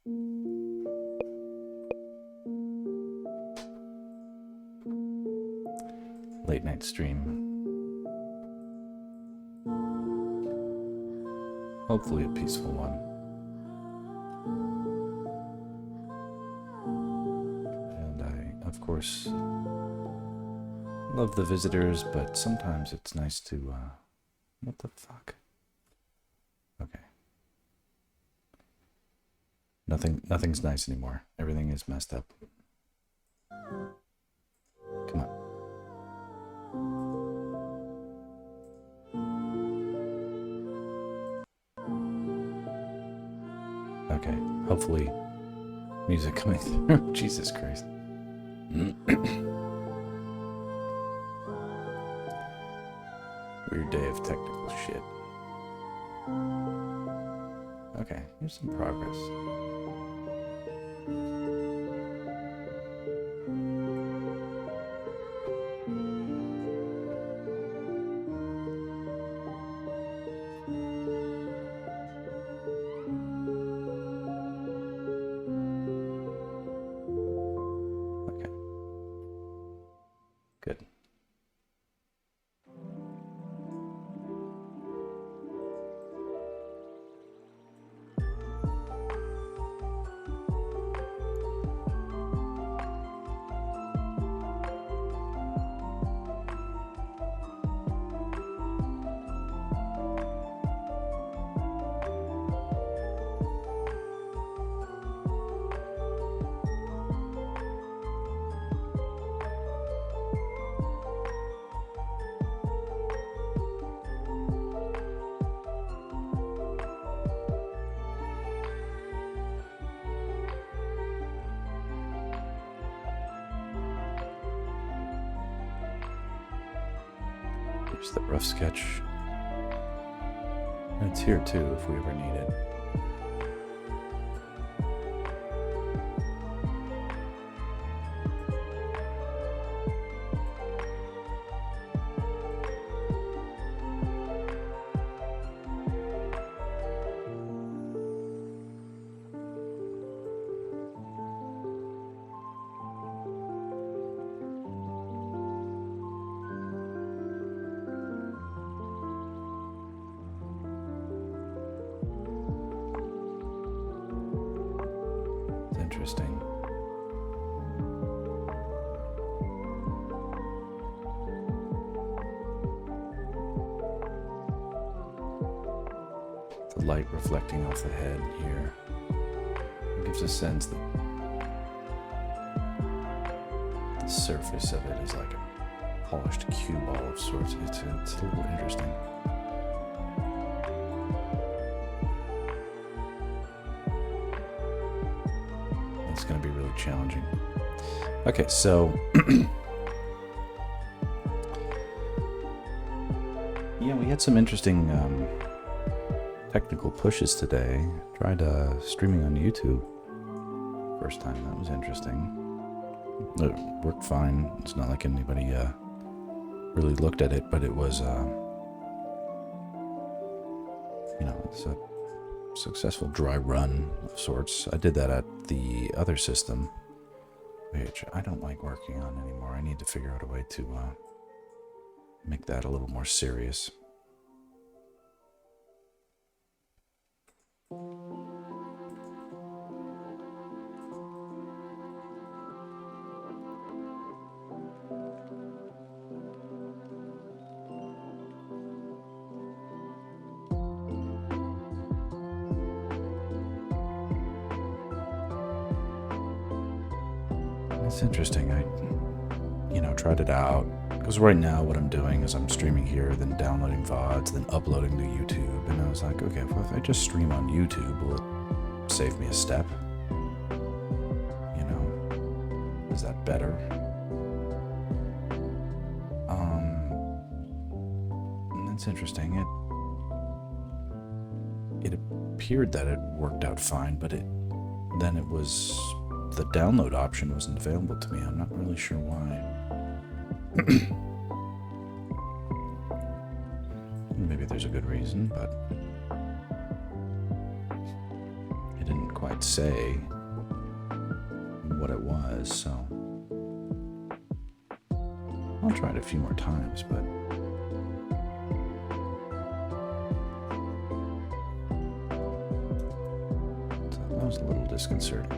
Late night stream. Hopefully a peaceful one. And I, of course, love the visitors, but sometimes it's nice to, what the fuck? Okay. Nothing's nice anymore. Everything is messed up. Come on. Okay, hopefully music coming through. Jesus Christ. Weird day of technical shit. Okay, here's some progress. Here's the rough sketch. And it's here too if we ever need it. Interesting. The light reflecting off the head here gives a sense that the surface of it is like a polished cue ball of sorts. It's a little interesting. It's going to be really challenging. Okay, so yeah, we had some interesting technical pushes today. Tried streaming on YouTube. First time, that was interesting. It worked fine. It's not like anybody really looked at it, but it was, you know, it's a successful dry run of sorts. I did that at the other system, which I don't like working on anymore. I need to figure out a way to make that a little more serious. It's interesting. I, tried it out. Because right now what I'm doing is I'm streaming here, then downloading VODs, then uploading to YouTube. And I was like, okay, well, if I just stream on YouTube, will it save me a step? Is that better? And that's interesting. It appeared that it worked out fine, but then it was... the download option wasn't available to me. I'm not really sure why. Maybe there's a good reason, but it didn't quite say what it was, so I'll try it a few more times, but that was a little disconcerting.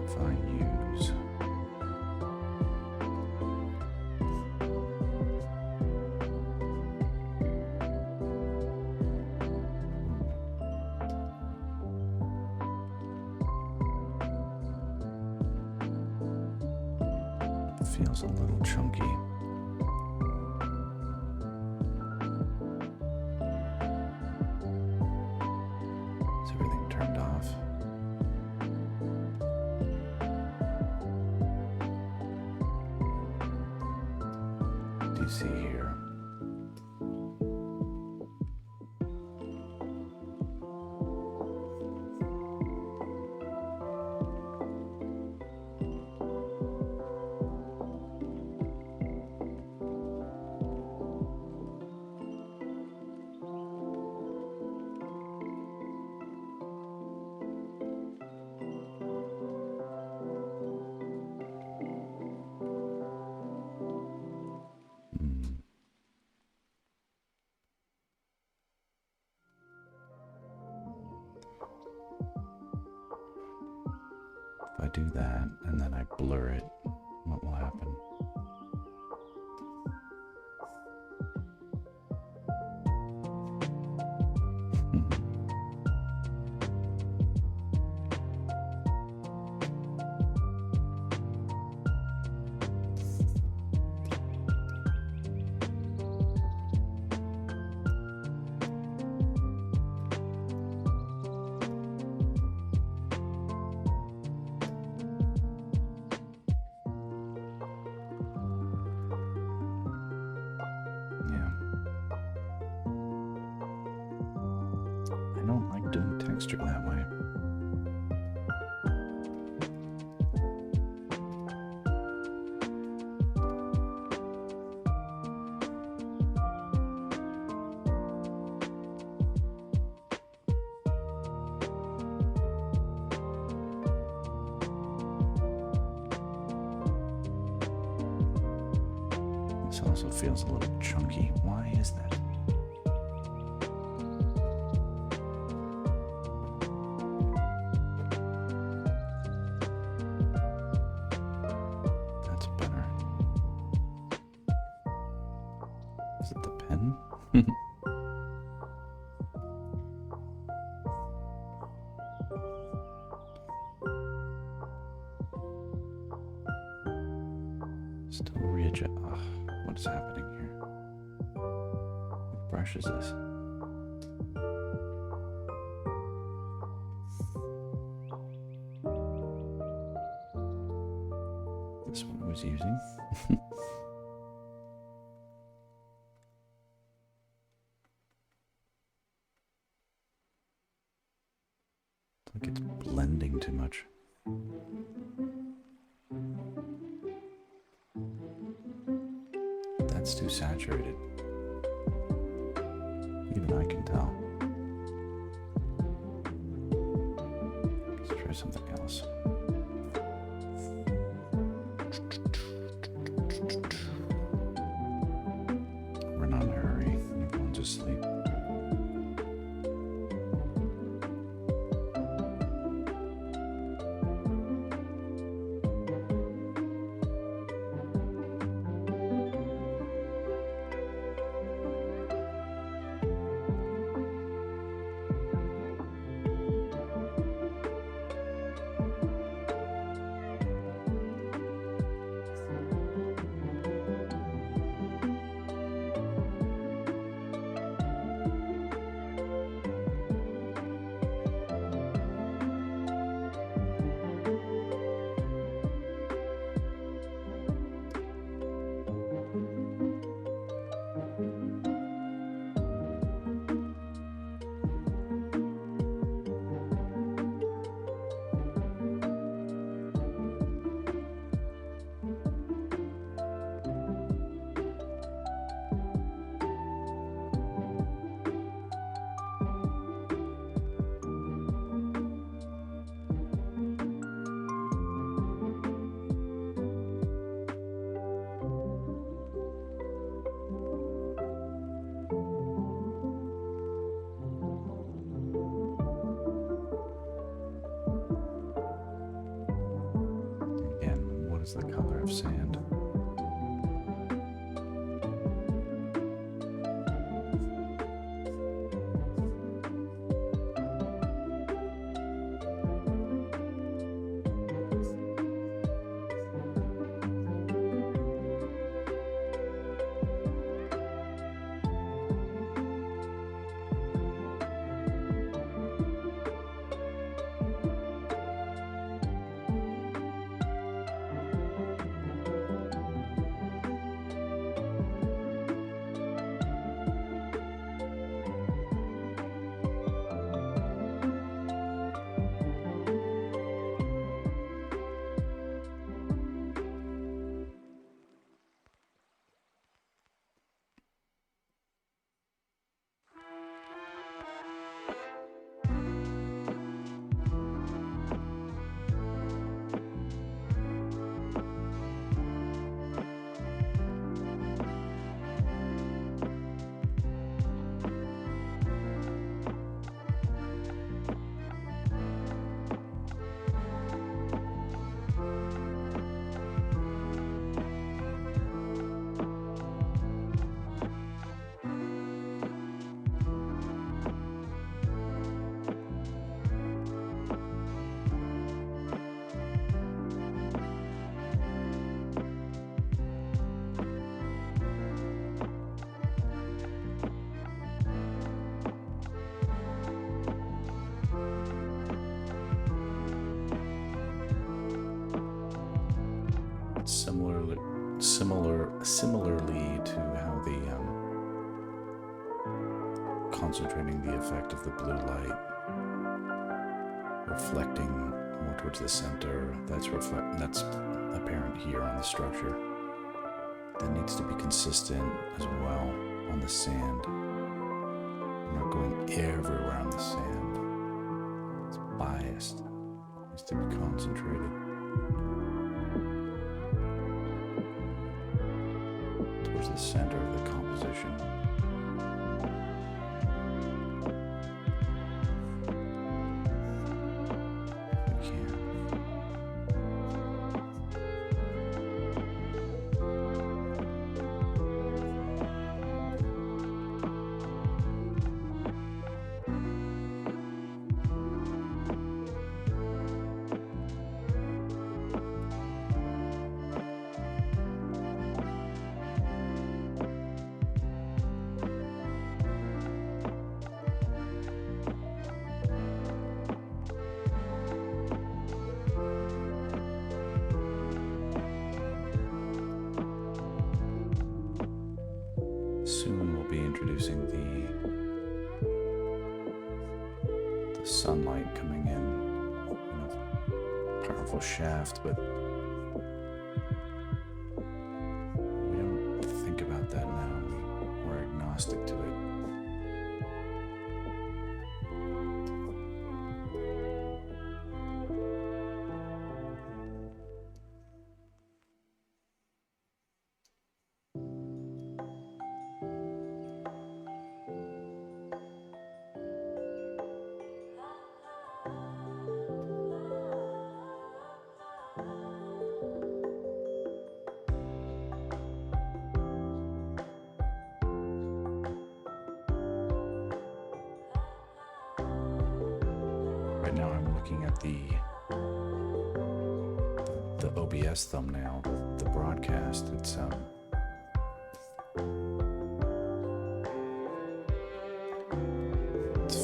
If I use feels a little chunky. Is everything turned off? Do you see here? If I do that and then I blur it, what will happen? I don't like doing texture that way. This also feels a little chunky. Why is that? Is it the pen? Still readjust. What is happening here? What brush is this? This one I was using. Like it's blending too much. That's too saturated. Even I can tell. Let's try something else. We're not in a hurry. Everyone's asleep. It's the color of sand. Similarly to how the concentrating the effect of the blue light, reflecting more towards the center. That's apparent here on the structure. That needs to be consistent as well on the sand. I'm not going everywhere on the sand. It's biased. It needs to be concentrated. The center of the composition. We can. Soon we'll be introducing the sunlight coming in a powerful shaft, but we don't think about that now. We're agnostic to it. Right now I'm looking at the OBS thumbnail, the broadcast. It's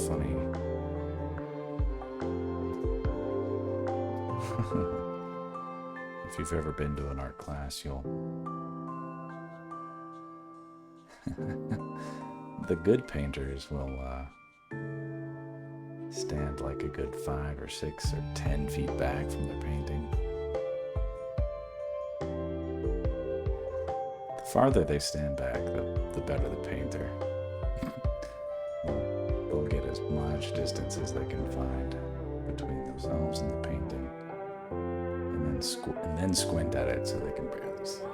funny. If you've ever been to an art class, you'll the good painters will stand like a good 5 or 6 or 10 feet back from their painting. The farther they stand back, the better the painter. They'll get as much distance as they can find between themselves and the painting, and then squint at it so they can barely see it.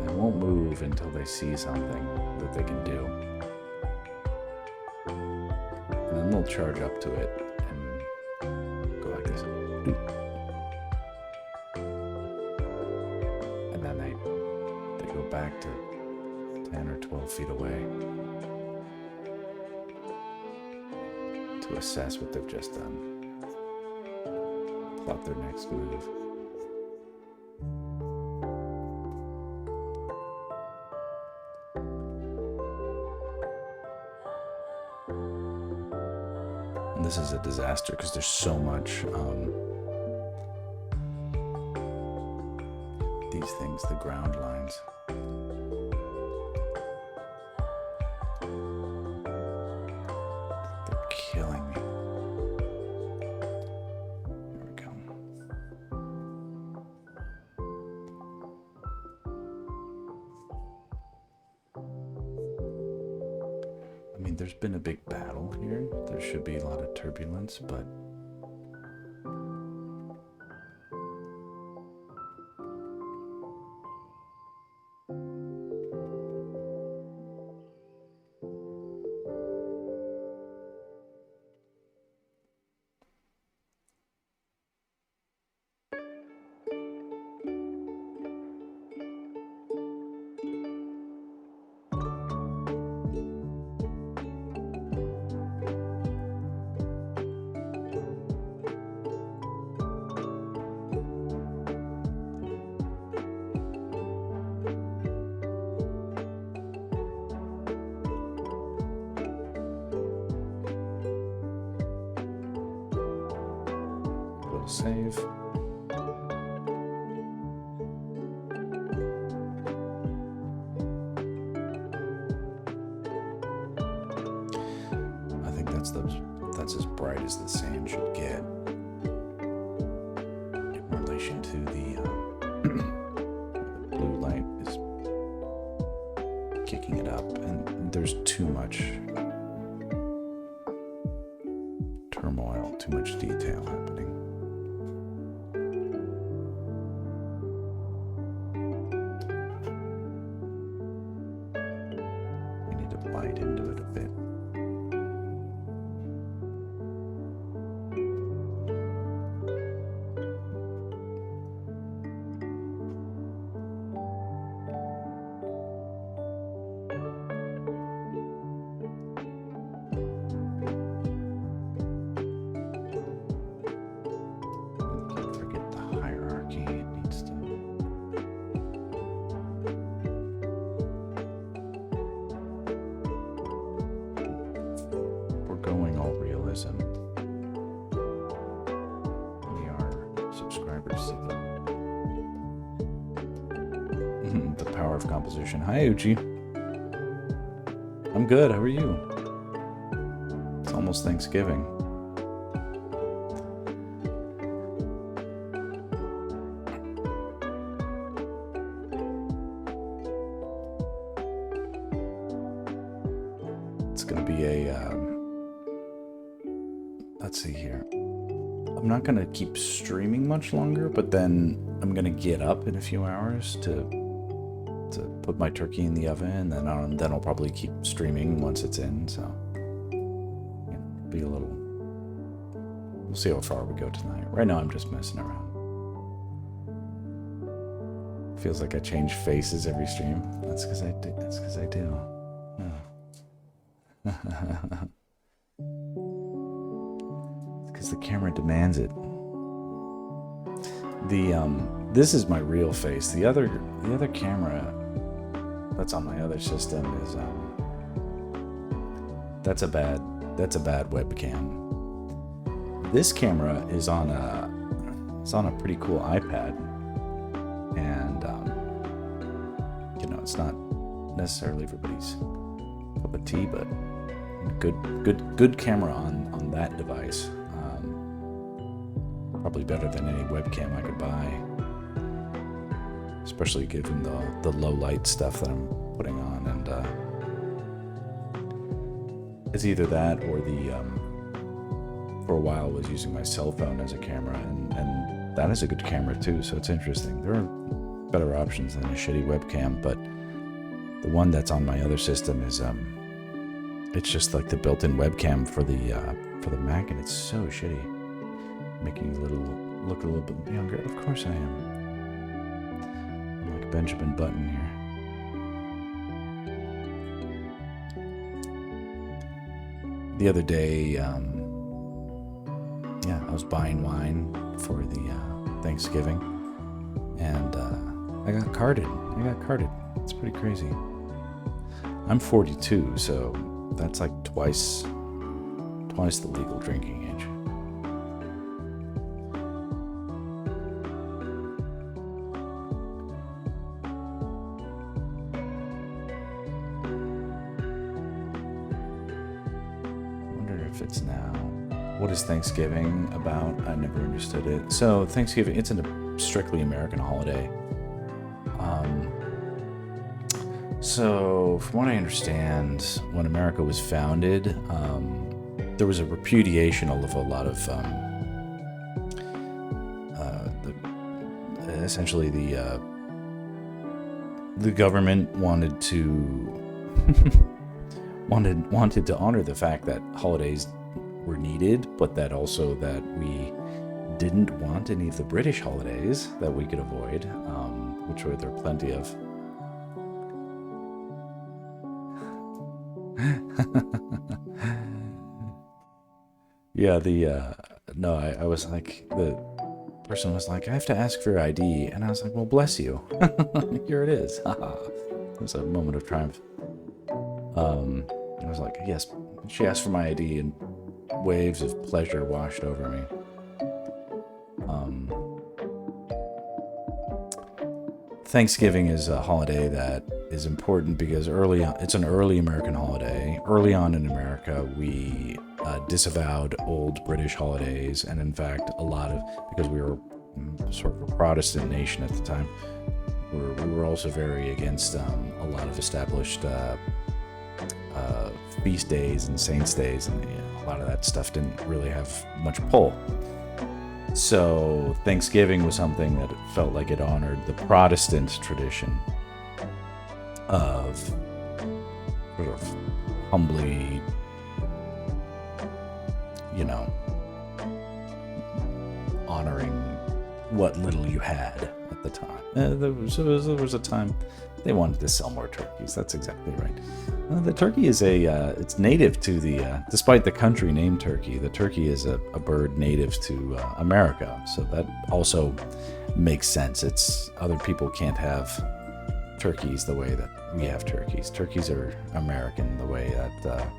They won't move until they see something that they can do. And then they'll charge up to it and And then they go back to 10 or 12 feet away to assess what they've just done. Plot their next move. And this is a disaster because there's so much these things, the ground lines. They're killing me. There we go. I mean, there's been a big battle here. There should be a lot of turbulence, but we'll save. I think that's as bright as the sand should get in relation to the blue light is kicking it up, and there's too much turmoil, too much detail happening. We need to bite into it a bit. Can't forget the hierarchy. It needs to. We're going all realism. We are subscribers to the power of composition. Hi, Uchi. I'm good. How are you? It's almost Thanksgiving. It's gonna be a let's see here. I'm not gonna keep streaming much longer, but then I'm gonna get up in a few hours to put my turkey in the oven, and then I'll probably keep streaming once it's in. So be a little. We'll see how far we go tonight. Right now, I'm just messing around. Feels like I change faces every stream. That's because I do. That's because I do. Because the camera demands it. This is my real face. The other camera that's on my other system is that's a bad webcam. This camera is on a pretty cool iPad, and it's not necessarily everybody's cup of tea, but good camera on that device. Probably better than any webcam I could buy, especially given the low light stuff that I'm putting on. And it's either that or for a while I was using my cell phone as a camera, and that is a good camera too. So it's interesting. There are better options than a shitty webcam, but the one that's on my other system is it's just like the built-in webcam for the Mac, and it's so shitty, making look a little bit younger. Of course I am. I'm like Benjamin Button here. The other day, yeah, I was buying wine for the Thanksgiving, and I got carded. It's pretty crazy. I'm 42, so that's like twice the legal drinking age. It's now. What is Thanksgiving about? I never understood it. So Thanksgiving, it's a strictly American holiday. So from what I understand, when America was founded, there was a repudiation of a lot of essentially the government wanted to wanted to honor the fact that holidays were needed, but that also that we didn't want any of the British holidays that we could avoid, which were there plenty of. Yeah, no, I was like, the person was like, I have to ask for your ID, and I was like, well, bless you. Here it is. It was a moment of triumph. I was like, yes. She asked for my ID, and waves of pleasure washed over me. Thanksgiving is a holiday that is important because it's an early American holiday. Early on in America, we disavowed old British holidays, and in fact, because we were sort of a Protestant nation at the time, we were also very against a lot of established feast days and saints days, and a lot of that stuff didn't really have much pull. So Thanksgiving was something that felt like it honored the Protestant tradition of sort of humbly, honoring what little you had at the time. There was a time they wanted to sell more turkeys. That's exactly right. The turkey is it's native to despite the country named Turkey, the turkey is a bird native to America. So that also makes sense. Other people can't have turkeys the way that we have turkeys. Turkeys are American the way that,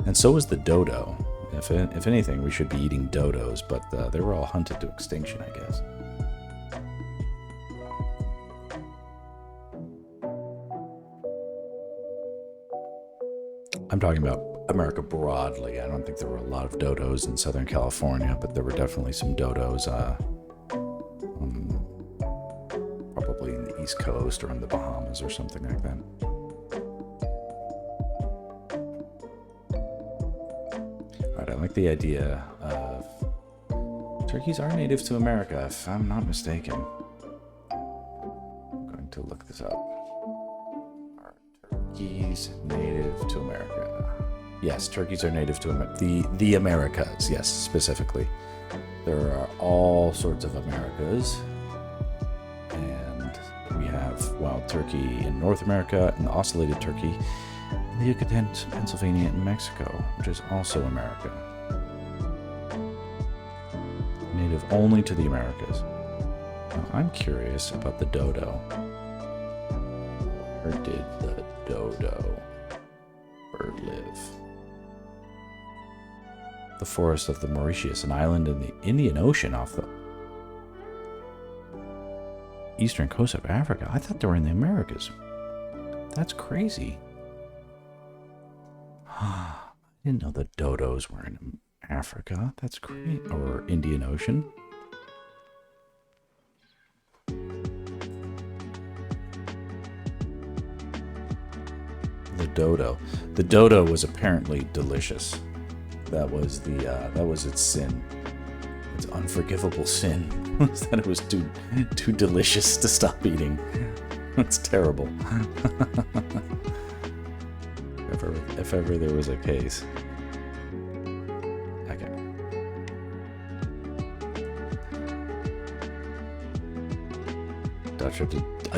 and so is the dodo. If anything, we should be eating dodos, but they were all hunted to extinction, I guess. I'm talking about America broadly. I don't think there were a lot of dodos in Southern California, but there were definitely some dodos probably in the East Coast or in the Bahamas or something like that. All right, I like the idea of turkeys are native to America, if I'm not mistaken. I'm going to look this up. Are turkeys native to America? Yes, turkeys are native to the Americas, yes, specifically. There are all sorts of Americas, and we have wild turkey in North America and ocellated turkey in the Yucatan, Pennsylvania, and Mexico, which is also America. Native only to the Americas. Now, I'm curious about the dodo. Where did the dodo bird live? The forest of the Mauritius, an island in the Indian Ocean off the eastern coast of Africa. I thought they were in the Americas. That's crazy. I didn't know the dodos were in Africa. That's great. Or Indian Ocean. The dodo. The dodo was apparently delicious. That was its sin. Its unforgivable sin was that it was too delicious to stop eating. That's terrible. If ever there was a case. Okay.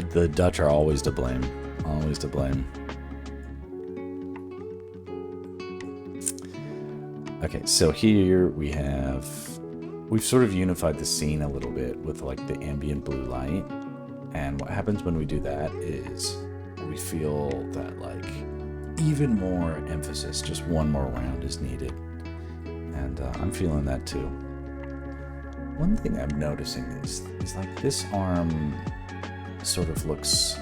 The Dutch are always to blame. Always to blame. Okay, so here we've sort of unified the scene a little bit with like the ambient blue light. And what happens when we do that is we feel that like even more emphasis, just one more round is needed. And I'm feeling that too. One thing I'm noticing is like this arm sort of looks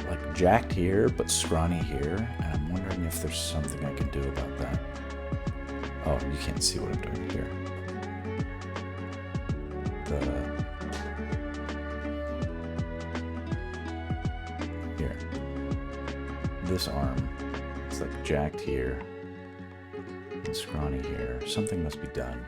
like jacked here, but scrawny here. And I'm wondering if there's something I can do about that. Oh, you can't see what I'm doing here. Here. This arm, it's like jacked here and scrawny here. Something must be done.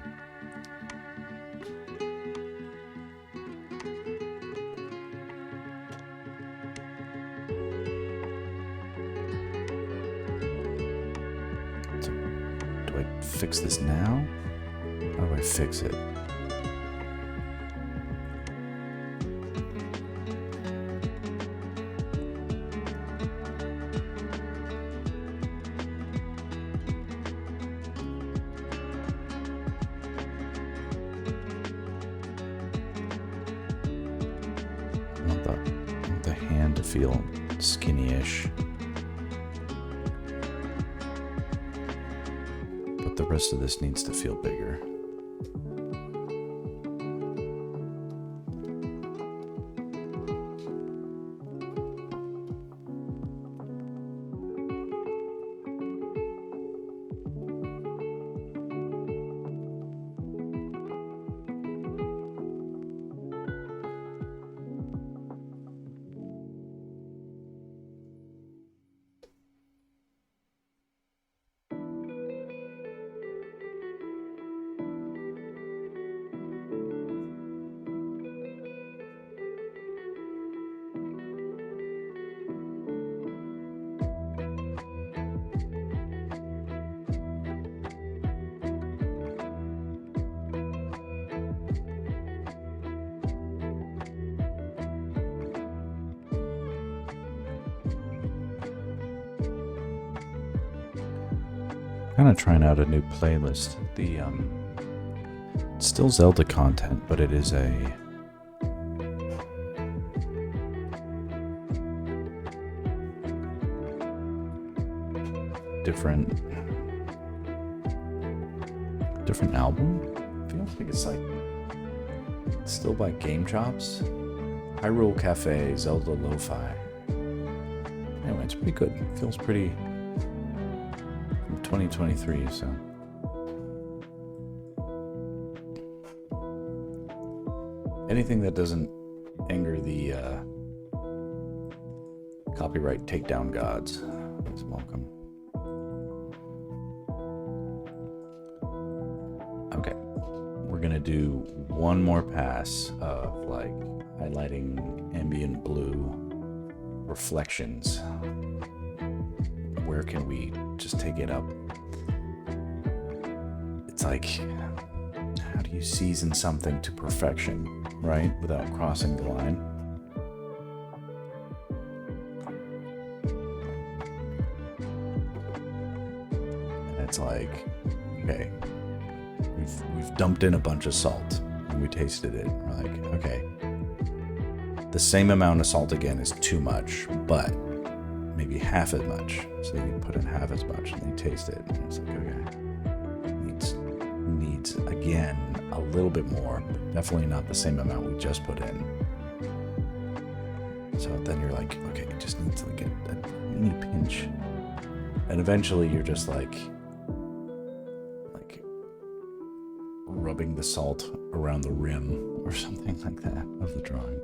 Fix this now? How do I fix it? I want the hand to feel skinny-ish. The rest of this needs to feel bigger. Kind of trying out a new playlist. It's still Zelda content, but it is a different album. Feels like it's like still by Game Chops. Hyrule Cafe, Zelda Lo-Fi. Anyway, it's pretty good. It feels pretty 2023, so anything that doesn't anger the copyright takedown gods is welcome. Okay, we're gonna do one more pass of like highlighting ambient blue reflections. Where can we just take it up? It's like, how do you season something to perfection, right? Without crossing the line. And it's like, okay, we've dumped in a bunch of salt and we tasted it. We're like, okay, the same amount of salt again is too much, but maybe half as much. So you put in half as much and they taste it. And it's like, okay, needs again a little bit more, but definitely not the same amount we just put in. So then you're like, okay, it just needs like a mini pinch. And eventually you're just like rubbing the salt around the rim or something like that of the drawing.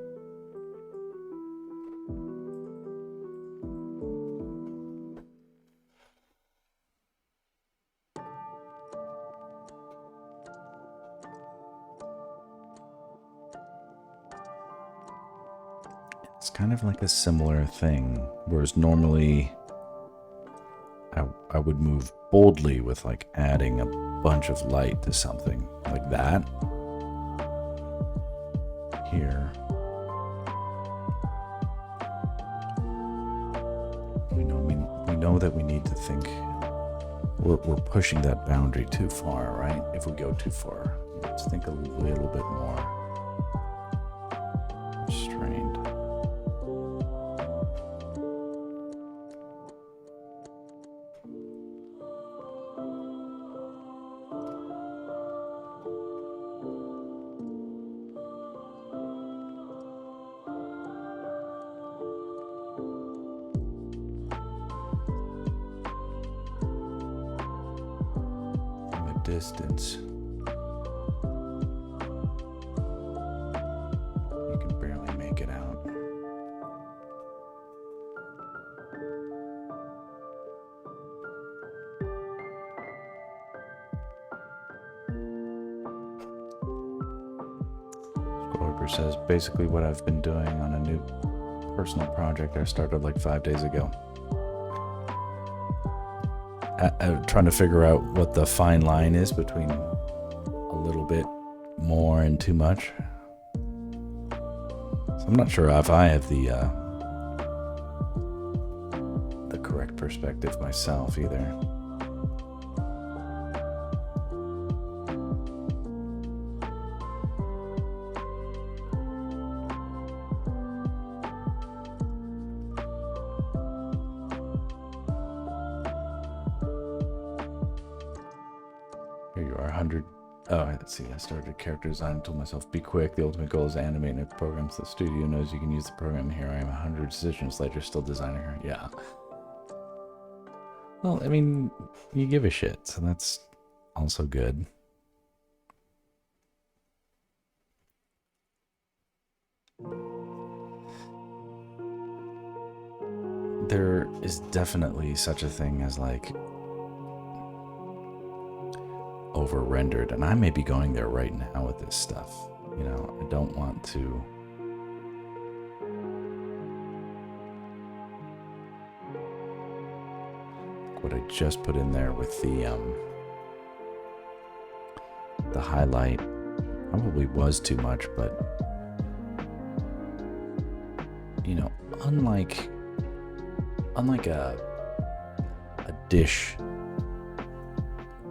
It's kind of like a similar thing, whereas normally I would move boldly with like adding a bunch of light to something like that. Here, know that we need to think we're pushing that boundary too far, right? If we go too far, let's think a little bit more restrained. Distance. You can barely make it out. Scorpior says basically what I've been doing on a new personal project I started like 5 days ago. I'm trying to figure out what the fine line is between a little bit more and too much. So I'm not sure if I have the correct perspective myself either. Let's see, I started a character design and told myself, be quick, the ultimate goal is animating a program so the studio knows you can use the program. Here I am, 100 decisions later, still designing her. Yeah. Well, I mean, you give a shit, so that's also good. There is definitely such a thing as like over-rendered, and I may be going there right now with this stuff. You know, I don't want to what I just put in there with the highlight probably was too much, but you know, unlike a dish,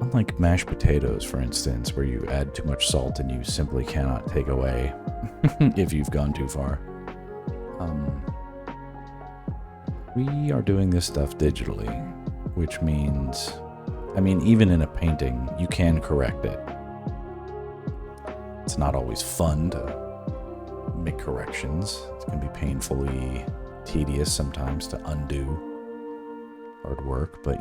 unlike mashed potatoes, for instance, where you add too much salt and you simply cannot take away if you've gone too far. We are doing this stuff digitally, which means, I mean, even in a painting, you can correct it. It's not always fun to make corrections. It can be painfully tedious sometimes to undo hard work, but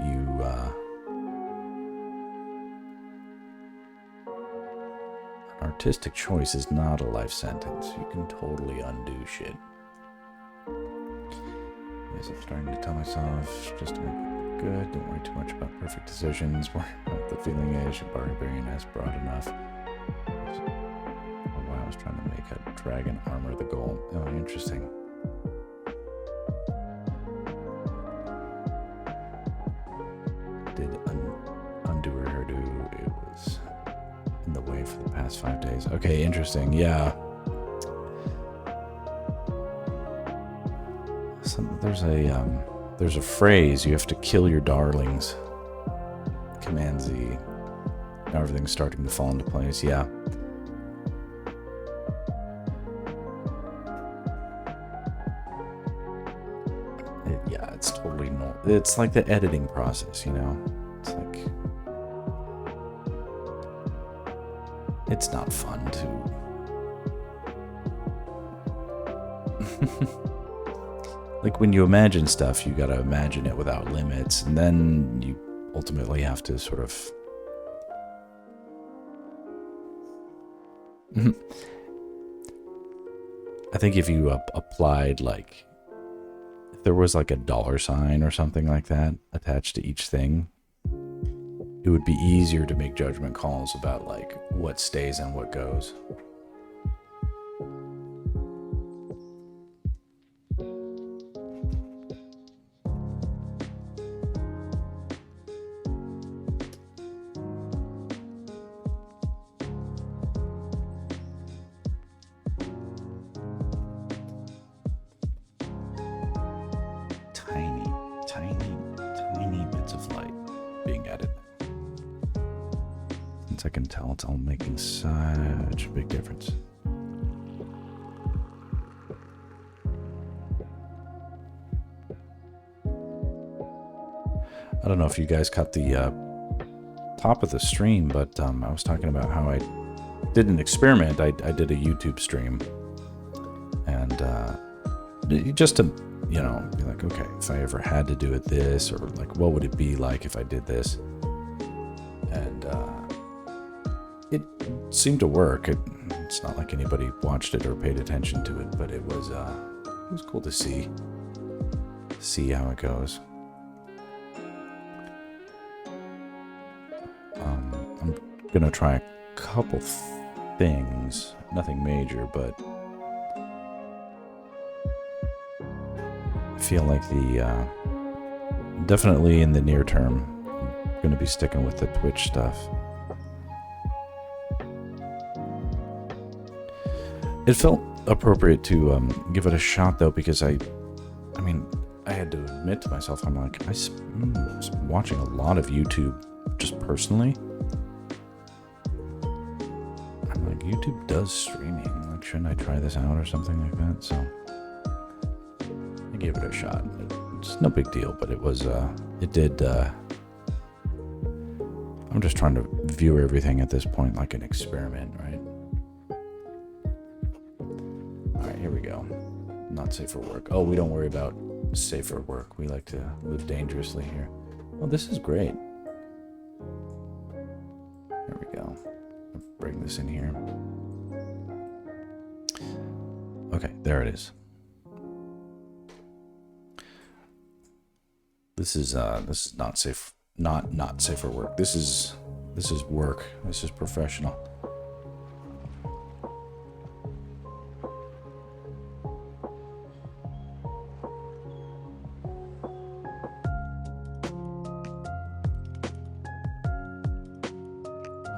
artistic choice is not a life sentence. You can totally undo shit. Yes, I'm starting to tell myself just to make it good. Don't worry too much about perfect decisions. Worry about the feeling is your barbarian has broad enough. For a while I was trying to make a dragon armor the goal. Oh, interesting. Did undo her hairdo. It was in the way for the past 5 days. Okay, interesting. Yeah. There's a phrase, you have to kill your darlings. Command Z. Now everything's starting to fall into place. Yeah. It's totally normal. It's like the editing process, you know? It's like, it's not fun to like when you imagine stuff, you gotta imagine it without limits, and then you ultimately have to sort of I think if you applied, like, if there was like a $sign or something like that attached to each thing, it would be easier to make judgment calls about like what stays and what goes. Tiny, tiny, I can tell it's all making such a big difference. I don't know if you guys caught the top of the stream, but I was talking about how I did an experiment. I did a YouTube stream, and just to, you know, be like, okay, if I ever had to do it this, or like, what would it be like if I did this? And it seemed to work. It's not like anybody watched it or paid attention to it, but it was cool to see how it goes. I'm gonna try a couple things, nothing major, but I feel like definitely in the near term, I'm gonna be sticking with the Twitch stuff. It felt appropriate to give it a shot though, because I mean, I had to admit to myself, I'm like, I was watching a lot of YouTube just personally. I'm like, YouTube does streaming. Like, shouldn't I try this out or something like that? So I gave it a shot. It's no big deal, but it was, it did, I'm just trying to view everything at this point like an experiment, right? All right, here we go. Not safe for work. Oh, we don't worry about safe for work. We like to live dangerously here. Oh, this is great. There we go. I'll bring this in here. Okay, there it is. This is not safe. Not safe for work. This is work. This is professional.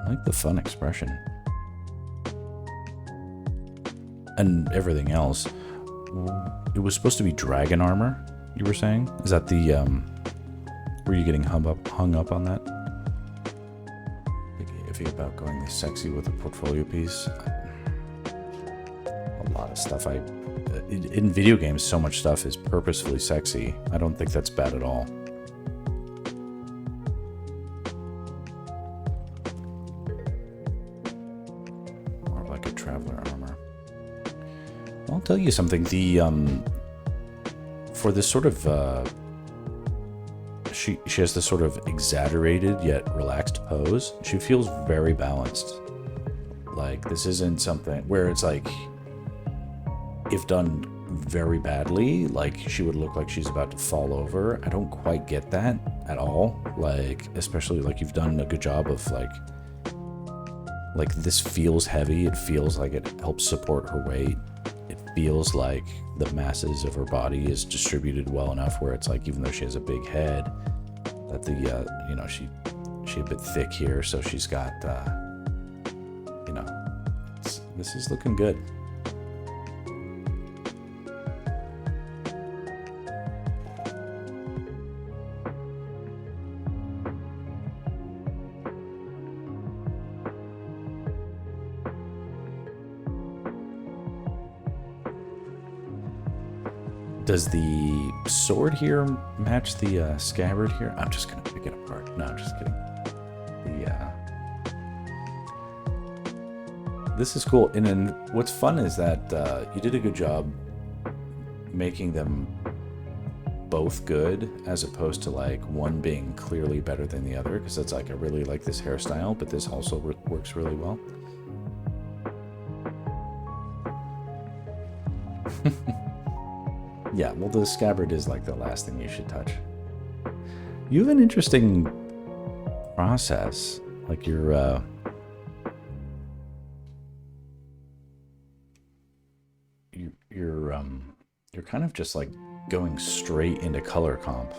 I like the fun expression. And everything else. It was supposed to be dragon armor, you were saying? Is that the were you getting hung up on that? Iffy about going this sexy with a portfolio piece. A lot of stuff in video games, so much stuff is purposefully sexy. I don't think that's bad at all. More of like a traveler armor. I'll tell you something. The for this sort of she has this sort of exaggerated yet relaxed pose. She feels very balanced. Like, this isn't something where it's like, if done very badly, like she would look like she's about to fall over. I don't quite get that at all. Like, especially like you've done a good job of like this feels heavy. It feels like it helps support her weight. It feels like the masses of her body is distributed well enough where it's like, even though she has a big head, that the you know, she a bit thick here, so she's got you know, this is looking good. Does the sword here match the scabbard here? I'm just gonna pick it apart. No, I'm just kidding. This is cool. And then what's fun is that you did a good job making them both good, as opposed to like one being clearly better than the other. Because it's like, I really like this hairstyle, but this also works really well. Yeah, well, the scabbard is like the last thing you should touch. You have an interesting process. Like you're kind of just like going straight into color comp.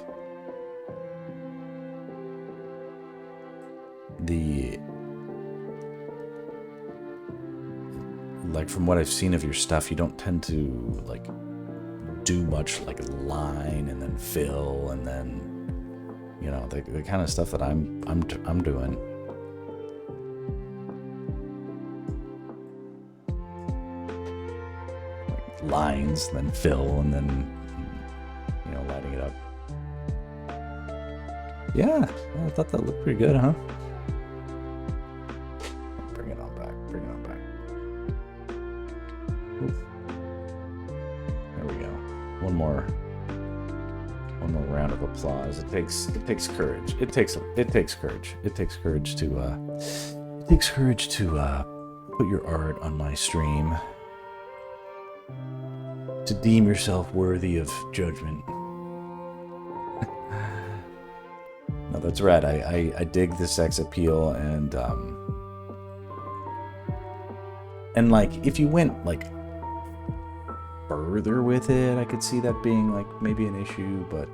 Like from what I've seen of your stuff, you don't tend to like do much like line and then fill and then, you know, the kind of stuff that I'm doing. lines, then fill, and then, you know, lighting it up. Yeah, I thought that looked pretty good, huh? Bring it on back. Bring it on back. Oof. There we go. One more round of applause. It takes courage. It takes courage. It takes courage to put your art on my stream, to deem yourself worthy of judgment. No, that's right. I dig the sex appeal, and like, if you went like further with it, I could see that being like maybe an issue, but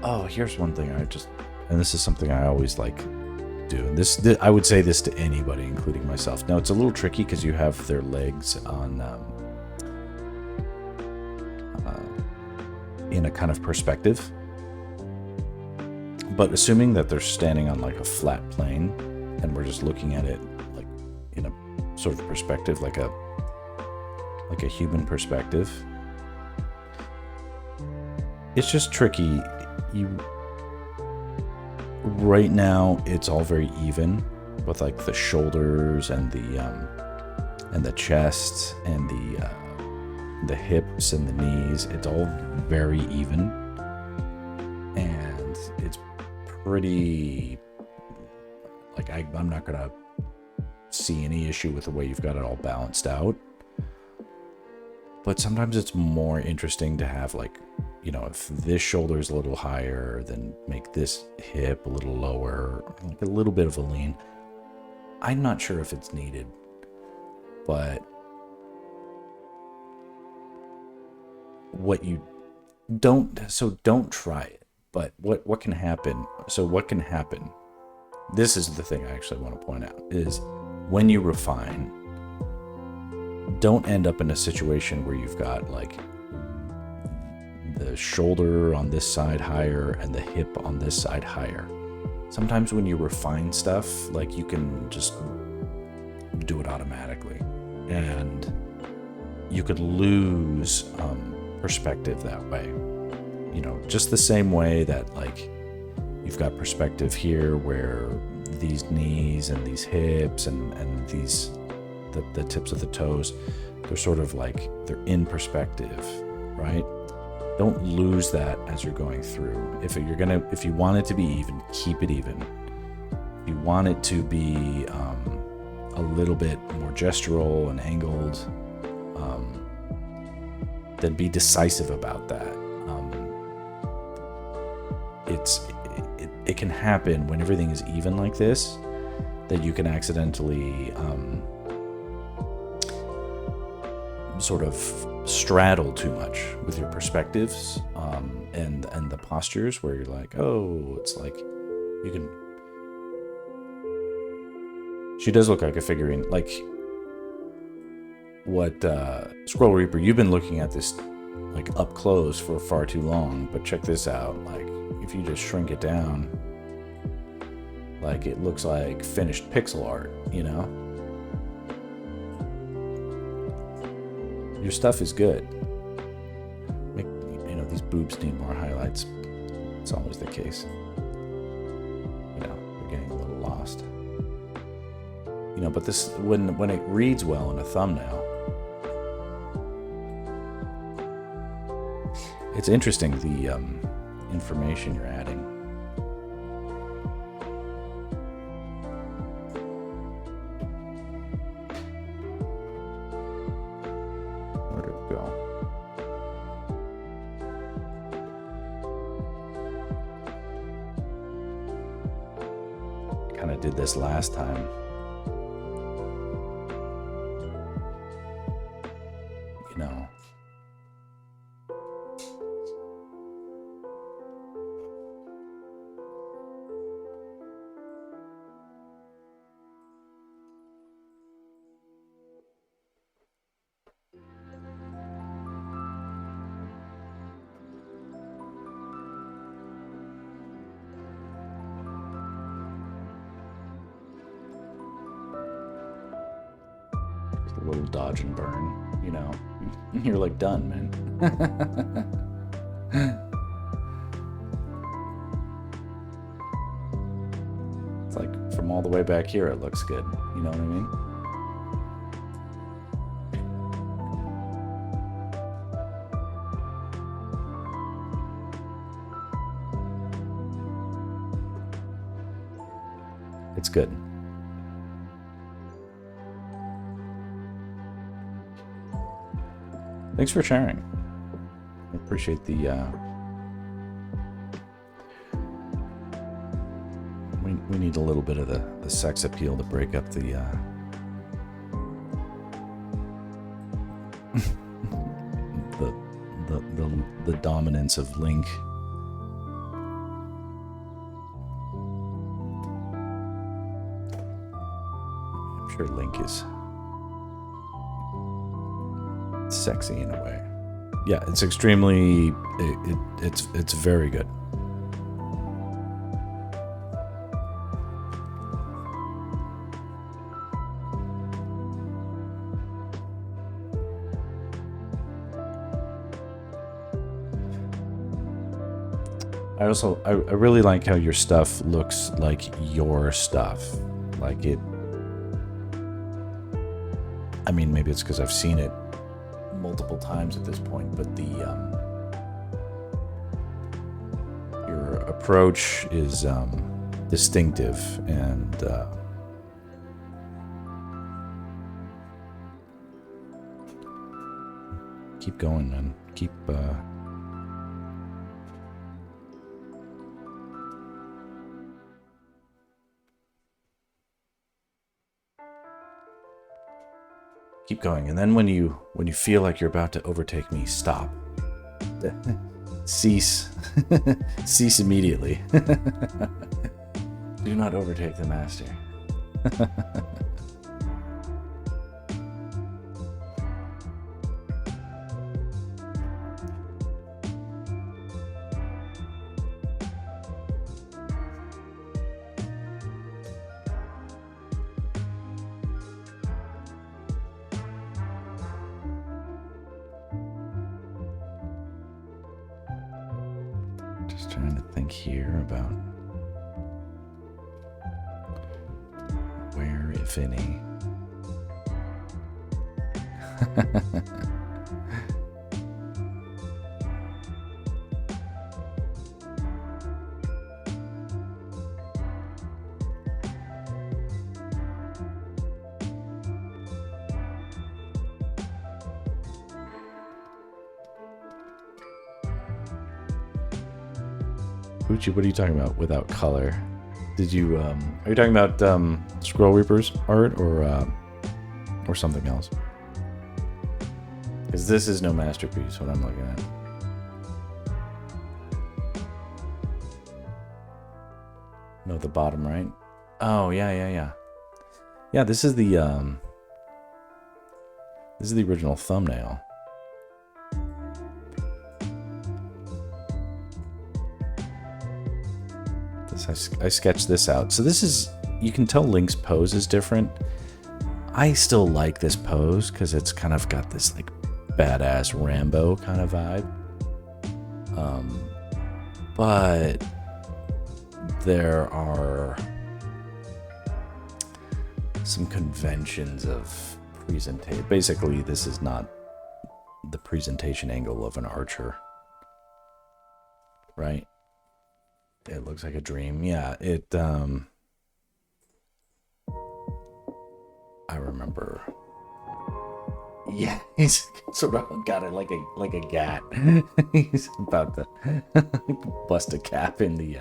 oh, here's one thing and this is something I always like do, and this I would say this to anybody, including myself. Now, it's a little tricky because you have their legs on in a kind of perspective, but assuming that they're standing on like a flat plane and we're just looking at it like in a sort of perspective, like a human perspective, it's just tricky. Right now it's all very even with like the shoulders and the chest and the hips and the knees. It's all very even, and it's pretty like, I'm not gonna see any issue with the way you've got it all balanced out. But sometimes it's more interesting to have, like, you know, if this shoulder is a little higher, then make this hip a little lower, like a little bit of a lean. I'm not sure if it's needed, but don't try it. But what can happen? So what can happen? This is the thing I actually want to point out, is when you refine, don't end up in a situation where you've got like the shoulder on this side higher and the hip on this side higher. Sometimes when you refine stuff, like, you can just do it automatically, and you could lose perspective that way. You know, just the same way that, like, you've got perspective here where these knees and these hips and these the tips of the toes, they're sort of like, they're in perspective, right? Don't lose that as you're going through. If you want it to be even, keep it even. If you want it to be a little bit more gestural and angled, then be decisive about that. It can happen when everything is even like this, that you can accidentally sort of straddle too much with your perspectives and the postures, where you're like, oh, it's like, you can. She does look like a figurine. Like, what Scroll Reaper, you've been looking at this like up close for far too long, but check this out. Like, if you just shrink it down, like, it looks like finished pixel art, you know? Your stuff is good. You know, these boobs need more highlights. It's always the case. You know, they're getting a little lost. You know, but this, when it reads well in a thumbnail, it's interesting, the information you're adding. Where did it go? Kind of did this last time. You know. A little dodge and burn, you know. You're like done, man. It's like from all the way back here, it looks good. You know what I mean? It's good. Thanks for sharing. I appreciate the we need a little bit of the sex appeal to break up the the dominance of Link. I'm sure Link is sexy in a way. Yeah, it's extremely it's very good. I really like how your stuff looks like your stuff. Like it, I mean, maybe it's because I've seen it multiple times at this point, but the your approach is distinctive and keep going, man. Keep keep going, and then when you feel like you're about to overtake me, stop. Cease. Cease immediately. Do not overtake the master. Just trying to think here about where, if any. Uchi, what are you talking about without color? Did you are you talking about Scroll Reaper's art or something else? Because this is no masterpiece, what I'm looking at. No, the bottom right. Oh yeah. Yeah, this is the original thumbnail. I sketched this out. So this is, you can tell Link's pose is different. I still like this pose because it's kind of got this like badass Rambo kind of vibe. But there are some conventions of presentation. Basically, this is not the presentation angle of an archer, right? It looks like a dream. Yeah, it I remember. Yeah, he's sort of got it like a gat. He's about to bust a cap in the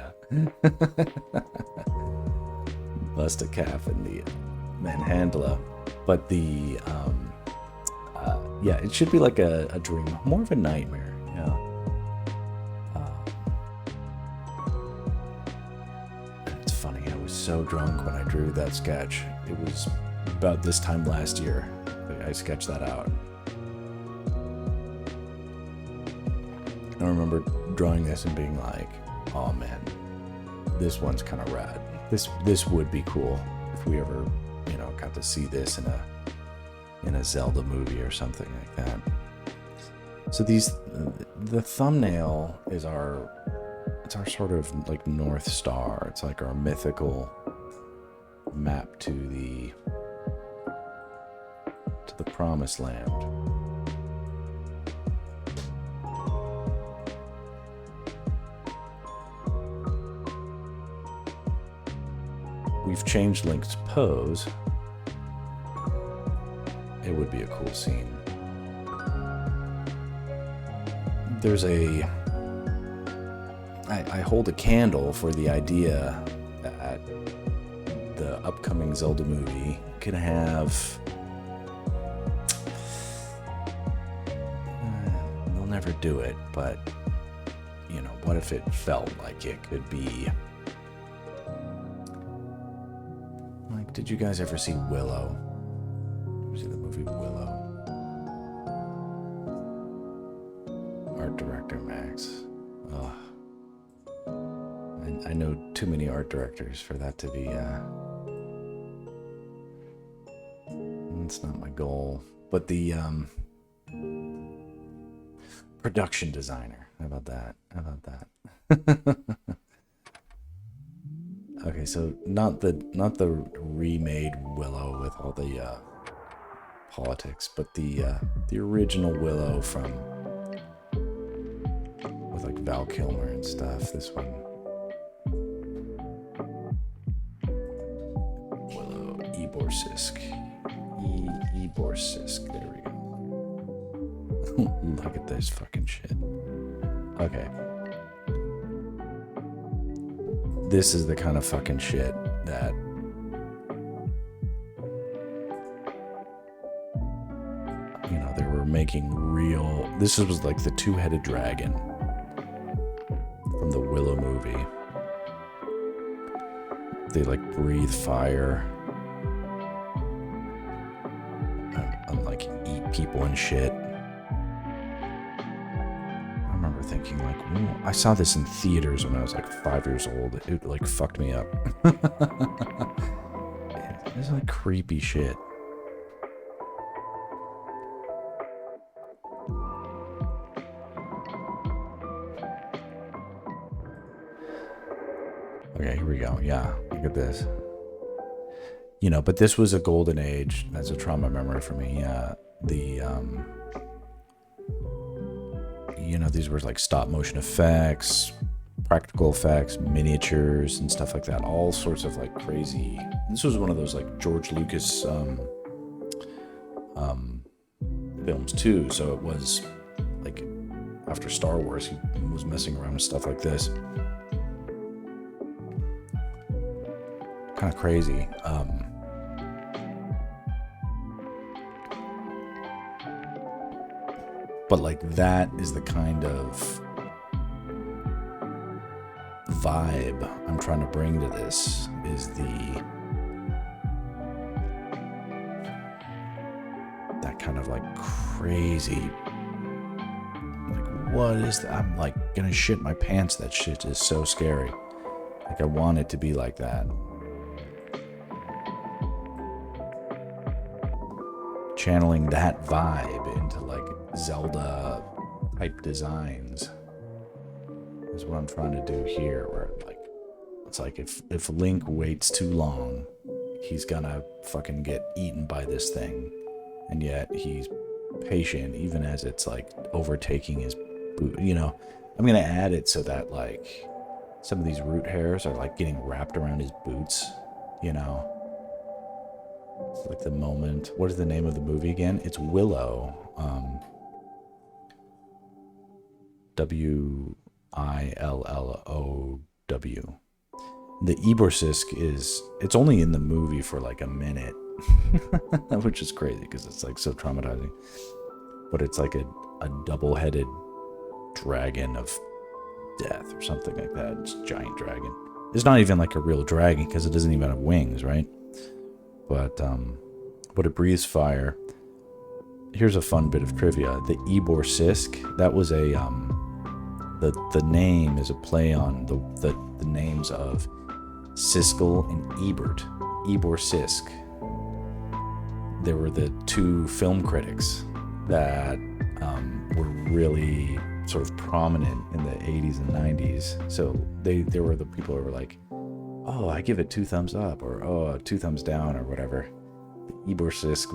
Manhandla. But the yeah, it should be like a dream, more of a nightmare, yeah. It's funny, I was so drunk when I drew that sketch. It was about this time last year I sketched that out. I remember drawing this and being like, oh man, this one's kind of rad. This would be cool if we ever, got to see this in in a Zelda movie or something like that. So the thumbnail is it's our sort of like North Star. It's like our mythical map to the promised land. We've changed Link's pose. It would be a cool scene. There's I hold a candle for the idea that the upcoming Zelda movie could have... they'll never do it, but, you know, what if it felt like it could be... Like, did you guys ever see Willow? Did you see the movie Willow? Art director Max. Ugh. I know too many art directors for that to be, that's not my goal. But the, production designer. How about that? How about that? Okay, so not the remade Willow with all the, politics, but the original Willow from... with like Val Kilmer and stuff. This one. Willow Eborsisk. Eborsisk. There we go. Look at this fucking shit. Okay. This is the kind of fucking shit that... you know, they were making real... This was like the two-headed dragon from the Willow movie. They like breathe fire and like eat people and shit. I remember thinking like, ooh, I saw this in theaters when I was like 5 years old. It like fucked me up. It's like creepy shit. Okay, here we go. Yeah, look at this. You know, but this was a golden age. That's a trauma memory for me. Yeah, you know, these were like stop motion effects, practical effects, miniatures, and stuff like that. All sorts of like crazy. This was one of those like George Lucas films too. So it was like after Star Wars, he was messing around with stuff like this. Kind of crazy. But like that is the kind of vibe I'm trying to bring to this, is that kind of like crazy, like what is that? I'm like gonna shit my pants. That shit is so scary. Like I want it to be like that. Channeling that vibe into like Zelda type designs is what I'm trying to do here, where like it's like if Link waits too long, he's gonna fucking get eaten by this thing, and yet he's patient even as it's like overtaking his boot. You know, I'm gonna add it so that like some of these root hairs are like getting wrapped around his boots, you know. It's like the moment. What is the name of the movie again? It's Willow. Willow. The Eborsisk it's only in the movie for like a minute, which is crazy because it's like so traumatizing. But it's like a double-headed dragon of death or something like that. It's a giant dragon. It's not even like a real dragon because it doesn't even have wings, right? But it breathes fire. Here's a fun bit of trivia. The Eborsisk, that was a the name is a play on the names of Siskel and Ebert. Eborsisk. there were the two film critics that were really sort of prominent in the 80s and 90s. So they were the people who were like, oh, I give it 2 thumbs up, or oh, 2 thumbs down, or whatever. Iborsisk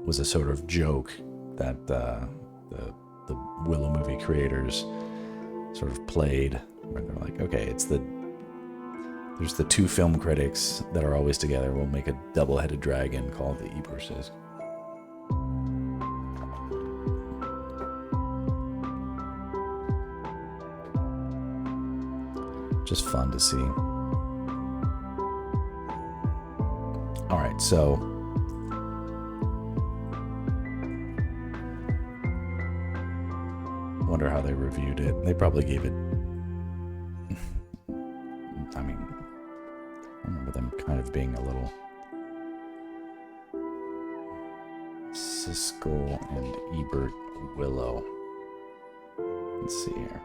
was a sort of joke that the Willow movie creators sort of played, where they're like, okay, there's the 2 film critics that are always together. We'll make a double-headed dragon called the Iborsisk. Just fun to see. All right, so wonder how they reviewed it. They probably gave it. I mean, I remember them kind of being a little Siskel and Ebert Willow. Let's see here.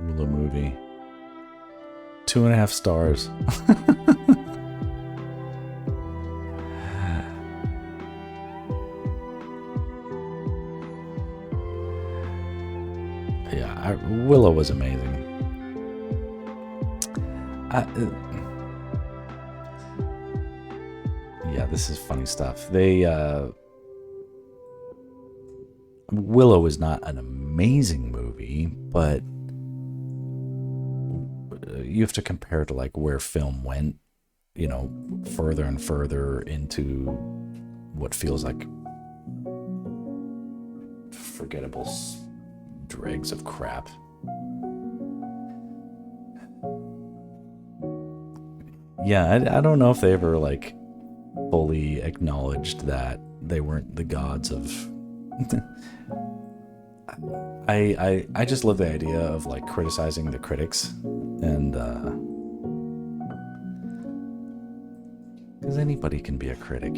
Willow movie. 2.5 stars. Yeah, Willow was amazing. Yeah, this is funny stuff. Willow is not an amazing movie, but you have to compare it to like where film went, further and further into what feels like forgettable dregs of crap. Yeah, I don't know if they ever like fully acknowledged that they weren't the gods of I just love the idea of like criticizing the critics, and because anybody can be a critic,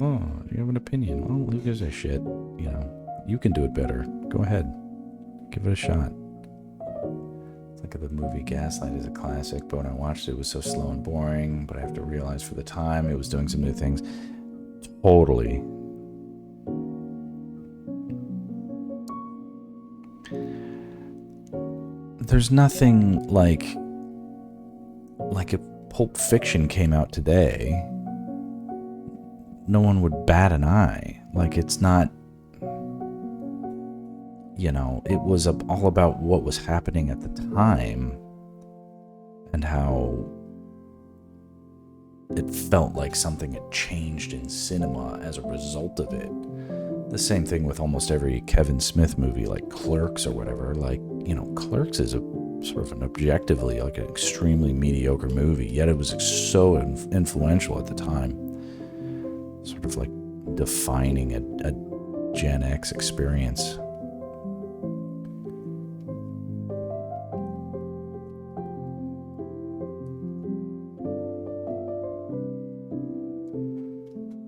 Oh, you have an opinion. Well, who gives a shit? You can do it better. Go ahead, give it a shot. It's like the movie Gaslight is a classic, but when I watched it, it was so slow and boring. But I have to realize for the time it was doing some new things. Totally. There's nothing like if Pulp Fiction came out today, no one would bat an eye. Like, it's not, it was all about what was happening at the time and how it felt like something had changed in cinema as a result of it. The same thing with almost every Kevin Smith movie, like Clerks or whatever. Like, Clerks is a sort of an objectively, like, an extremely mediocre movie, yet it was so influential at the time. Sort of like defining a Gen X experience.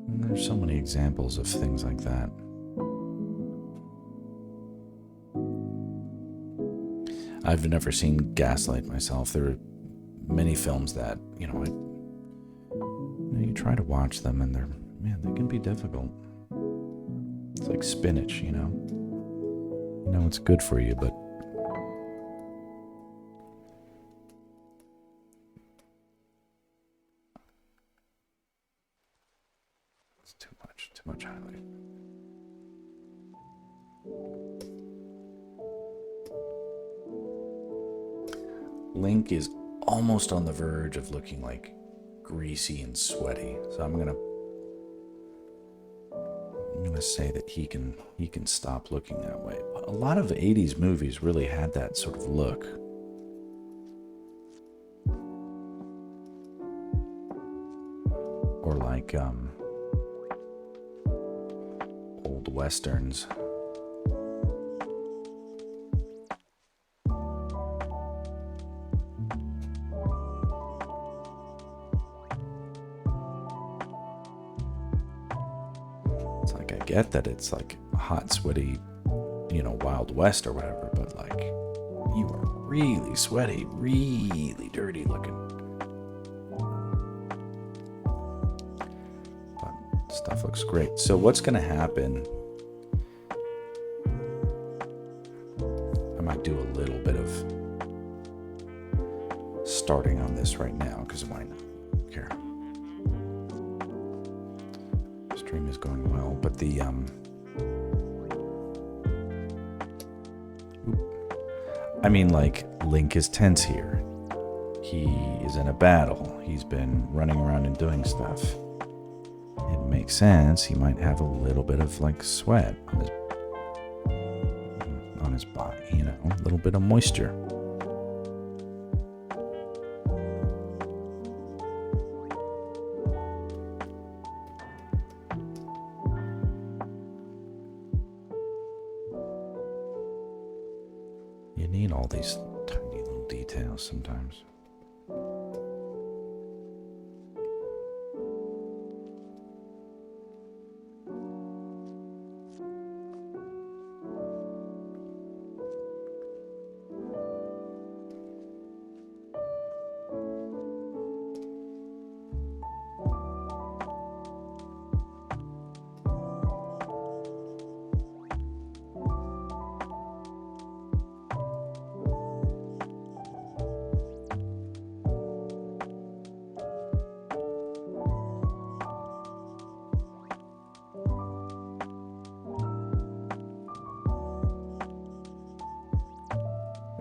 And there's so many examples of things like that. I've never seen Gaslight myself. There are many films that, you try to watch them and they can be difficult. It's like spinach, it's good for you, but it's too much highlight. Link is almost on the verge of looking like greasy and sweaty, so I'm gonna say that he can stop looking that way. But a lot of 80s movies really had that sort of look. Or like old westerns. It's like I get that it's like hot, sweaty, you know, Wild West or whatever, but like you are really sweaty, really dirty looking. But stuff looks great. So what's going to happen? I might do a little bit of starting on this right now because why not? I don't care. Stream is going well, but the I mean, like, Link is tense here. He is in a battle. He's been running around and doing stuff. It makes sense. He might have a little bit of like sweat on his body, you know, a little bit of moisture. You need all these tiny little details sometimes.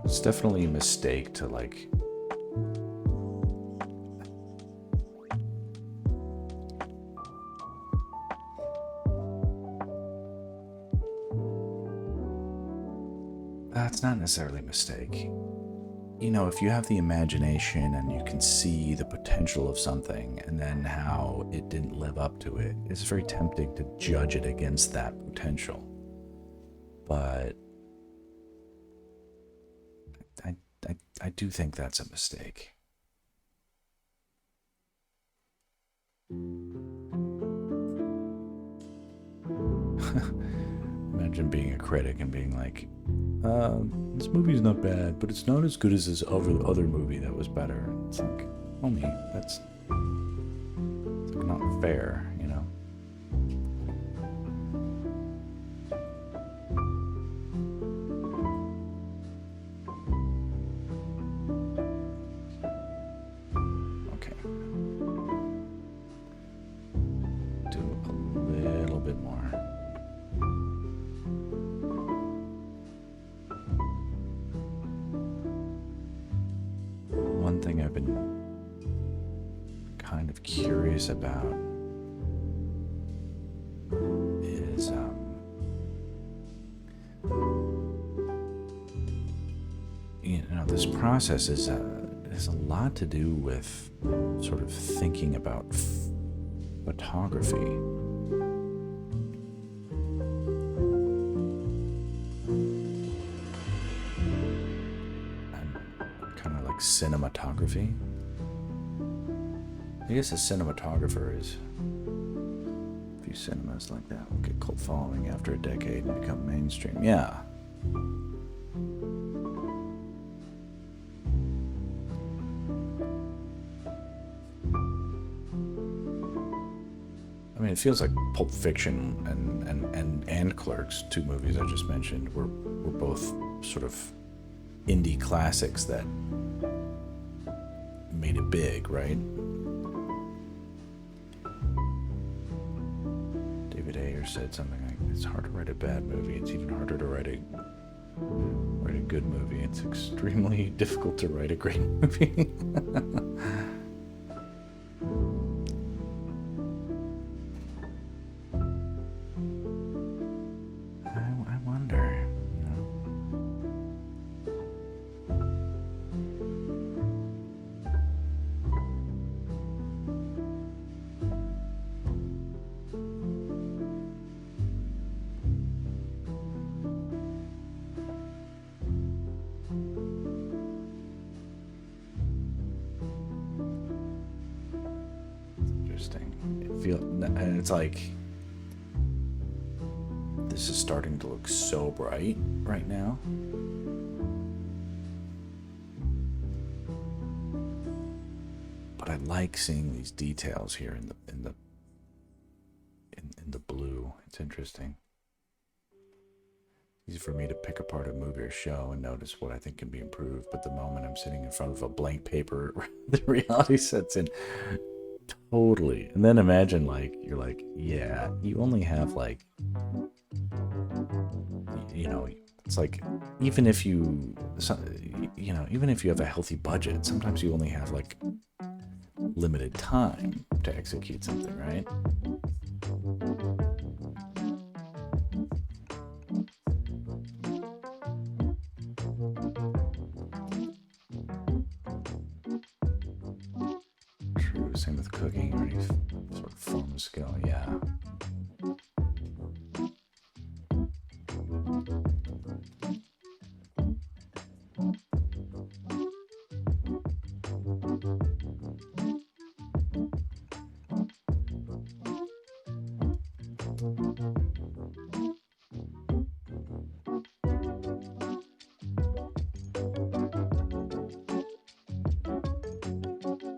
It's definitely a mistake to like that's not necessarily a mistake. You know, if you have the imagination and you can see the potential of something and then how it didn't live up to it, it's very tempting to judge it against that potential. But I do think that's a mistake. Imagine being a critic and being like, this movie's not bad, but it's not as good as this other movie that was better. It's like, homie, that's like not fair, you know? Okay. Do a little bit more. One thing I've been kind of curious about is you know, this process is has a lot to do with sort of thinking about photography. Kind of like cinematography. I guess a cinematographer is a few cinemas like that will get cult following after a decade and become mainstream. Yeah. I mean, it feels like Pulp Fiction and Clerks, two movies I just mentioned, were both sort of indie classics that made it big, right? David Ayer said something like, "It's hard to write a bad movie. It's even harder to write a good movie. It's extremely difficult to write a great movie." I wonder, you know. Interesting. It's like This is starting to look so bright right now. But I like seeing these details here in the blue. It's interesting. Easy for me to pick apart a movie or show and notice what I think can be improved, but the moment I'm sitting in front of a blank paper, the reality sets in totally. And then imagine, like, you're like, yeah, you only have, like, you know, it's like, even if you have a healthy budget, sometimes you only have, like, limited time to execute something, right? True, same with cooking or any sort of form of skill, yeah.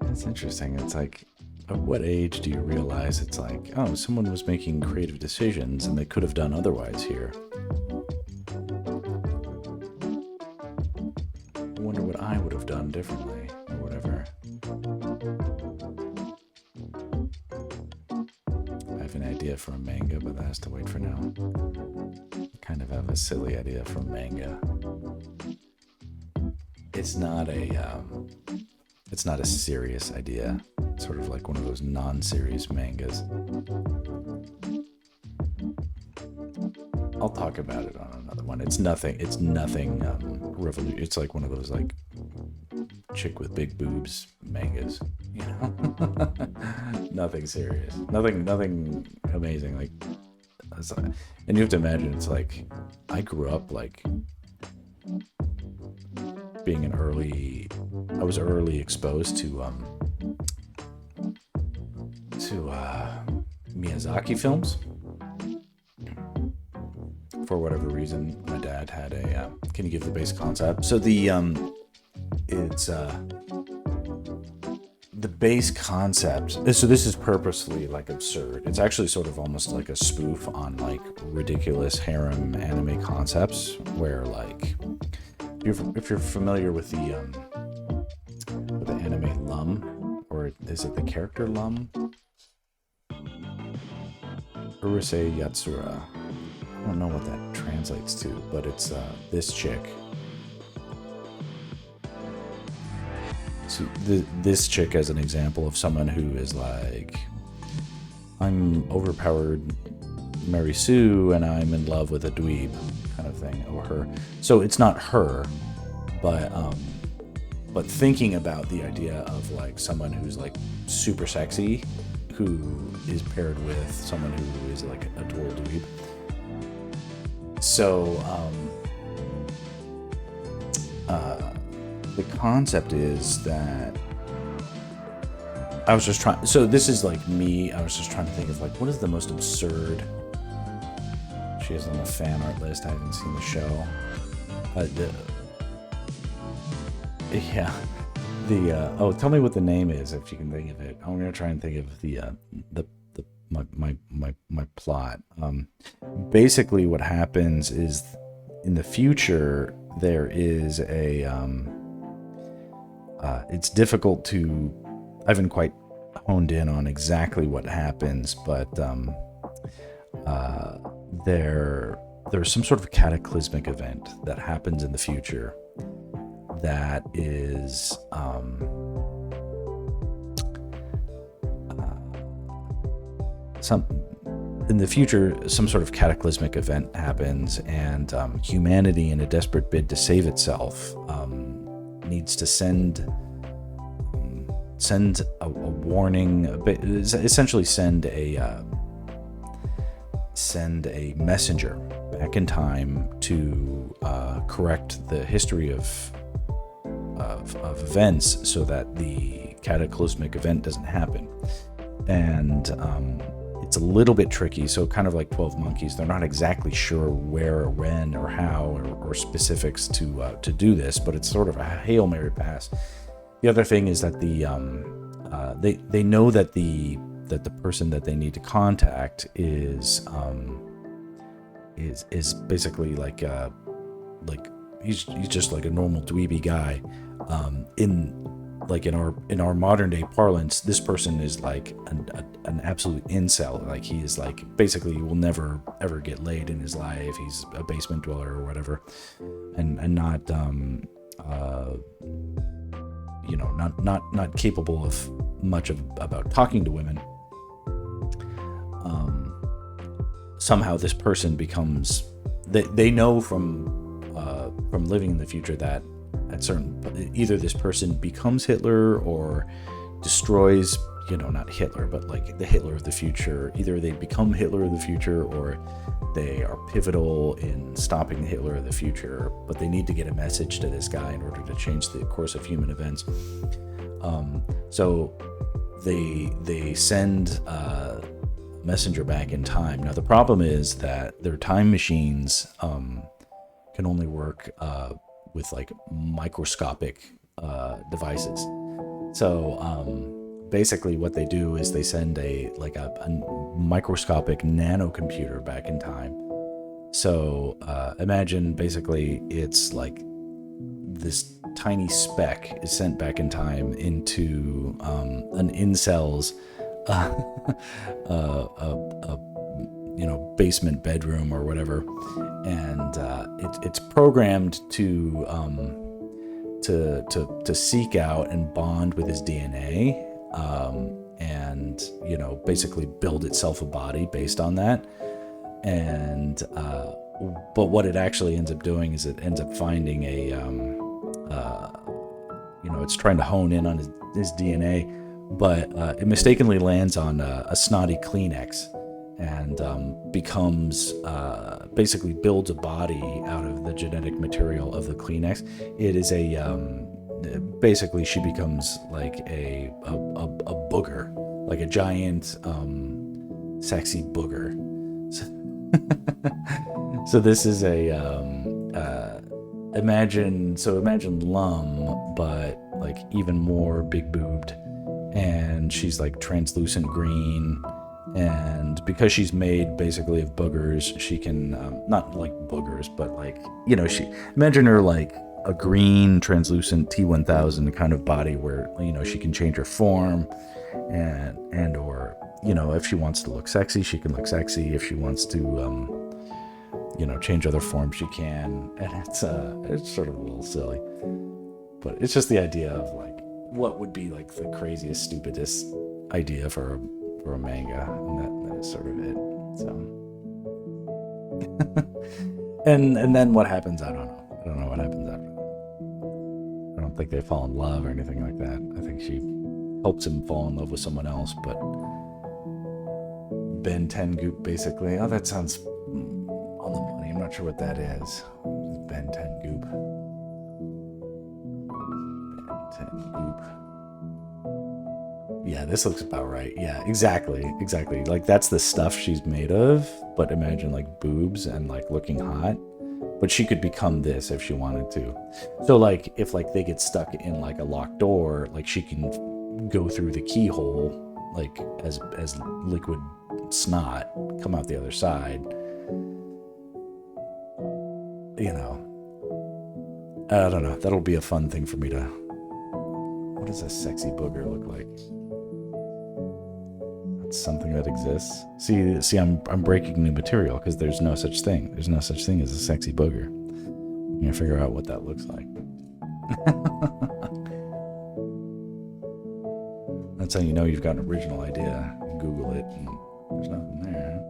It's interesting. It's like, at what age do you realize it's like, oh, someone was making creative decisions and they could have done otherwise here? I wonder what I would have done differently or whatever. I have an idea for a manga, but that has to wait for now. I kind of have a silly idea for a manga. It's not a serious idea. It's sort of like one of those non-serious mangas. I'll talk about it on another one. It's nothing revolutionary. It's like one of those, like, chick with big boobs mangas, you know? Nothing serious. Nothing amazing. Like, and you have to imagine, it's like, I grew up, like, being I was early exposed to Miyazaki films. For whatever reason, my dad had a, can you give the basic concept? So it's, the base concept, so this is purposely, like, absurd. It's actually sort of almost like a spoof on, like, ridiculous harem anime concepts, where, like, if you're familiar with the anime Lum, or is it the character Lum? Urusei Yatsura. I don't know what that translates to, but it's this chick. So this chick as an example of someone who is like, I'm overpowered Mary Sue and I'm in love with a dweeb kind of thing, or her. So it's not her, but thinking about the idea of, like, someone who's, like, super sexy, who is paired with someone who is, like, a total dweeb. So the concept is that I was just trying. So this is like me. I was just trying to think of, like, what is the most absurd. She is on the fan art list. I haven't seen the show. Tell me what the name is if you can think of it. I'm gonna try and think of my plot. Basically, what happens is, in the future, there is a. It's difficult to. I haven't quite honed in on exactly what happens, but there's some sort of cataclysmic event that happens in the future that is some sort of cataclysmic event happens, and humanity, in a desperate bid to save itself, needs to send a warning, essentially send a messenger back in time to correct the history of events, so that the cataclysmic event doesn't happen. And it's a little bit tricky. So kind of like 12 Monkeys, they're not exactly sure where or when or how or specifics to do this, but it's sort of a Hail Mary pass. The other thing is that they know that the person that they need to contact is basically like he's just like a normal dweeby guy. In our modern day parlance, this person is like an absolute incel. Like he is like basically will never ever get laid in his life. He's a basement dweller or whatever, and not not capable of much about talking to women. Somehow this person becomes, they know from living in the future that at certain, either this person becomes Hitler or destroys, not Hitler, but like the Hitler of the future. Either they become Hitler of the future or they are pivotal in stopping the Hitler of the future, but they need to get a message to this guy in order to change the course of human events. So they send messenger back in time. Now the problem is that their time machines can only work with like microscopic devices. So basically what they do is they send a microscopic nanocomputer back in time. So imagine basically it's like this tiny speck is sent back in time into an incel's basement bedroom or whatever, and it's programmed to seek out and bond with his DNA, and basically build itself a body based on that. And but what it actually ends up doing is it ends up finding it's trying to hone in on his DNA, but it mistakenly lands on a snotty Kleenex and becomes basically builds a body out of the genetic material of the Kleenex. It is basically she becomes like a booger, like a giant sexy booger. So this is imagine Lum, but like even more big boobed, and she's like translucent green, and because she's made basically of boogers, she can not like boogers, but like she, imagine her like a green translucent T1000 kind of body where she can change her form, and or if she wants to look sexy, she can look sexy. If she wants to change other forms, she can. And it's sort of a little silly, but it's just the idea of like what would be like the craziest, stupidest idea for a manga, and that is sort of it. So and then what happens, I don't know what happens after that. I don't think they fall in love or anything like that. I think she helps him fall in love with someone else. But Ben 10 Goop, basically. Oh, that sounds on the money. I'm not sure what that is. Ben 10 Goop. Ben 10 Goop. Yeah, this looks about right. Yeah, exactly. Like that's the stuff she's made of. But imagine like boobs and like looking hot. But she could become this if she wanted to. So like if like they get stuck in like a locked door, like she can go through the keyhole, like as liquid snot, come out the other side. I don't know. That'll be a fun thing for me to. What does a sexy booger look like? That's something that exists. See, I'm breaking new material because there's no such thing. There's no such thing as a sexy booger. I'm gonna figure out what that looks like. That's how you know you've got an original idea. You Google it, and there's nothing there.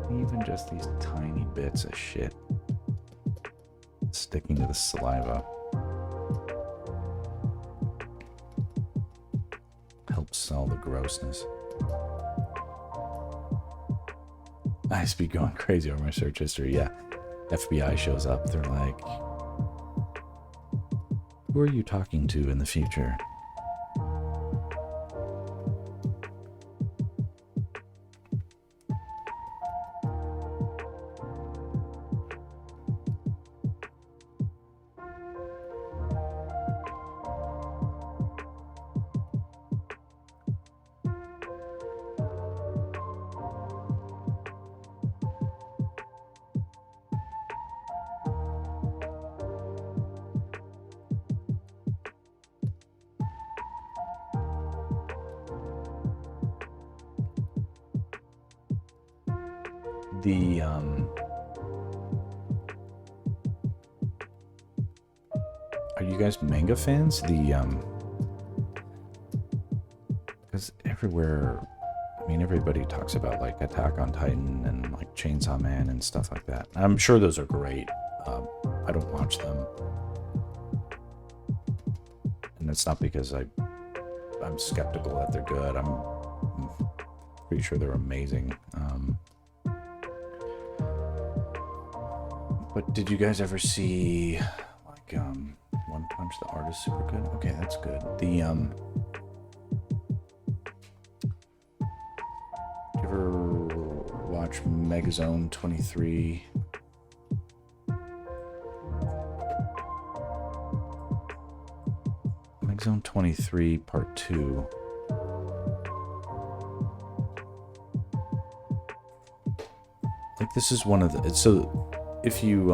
Even just these tiny bits of shit. Sticking to the saliva helps sell the grossness. I used to be going crazy over my search history. Yeah, FBI shows up. They're like, who are you talking to in the future? The are you guys manga fans? Because everywhere, I mean, everybody talks about like Attack on Titan and like Chainsaw Man and stuff like that. I'm sure those are great. I don't watch them, and it's not because I'm skeptical that they're good. I'm pretty sure they're amazing. But did you guys ever see like One Punch? The art is super good. Okay, that's good. The did you ever watch Megazone 23? Megazone 23 Part 2. Like this is one of the so if you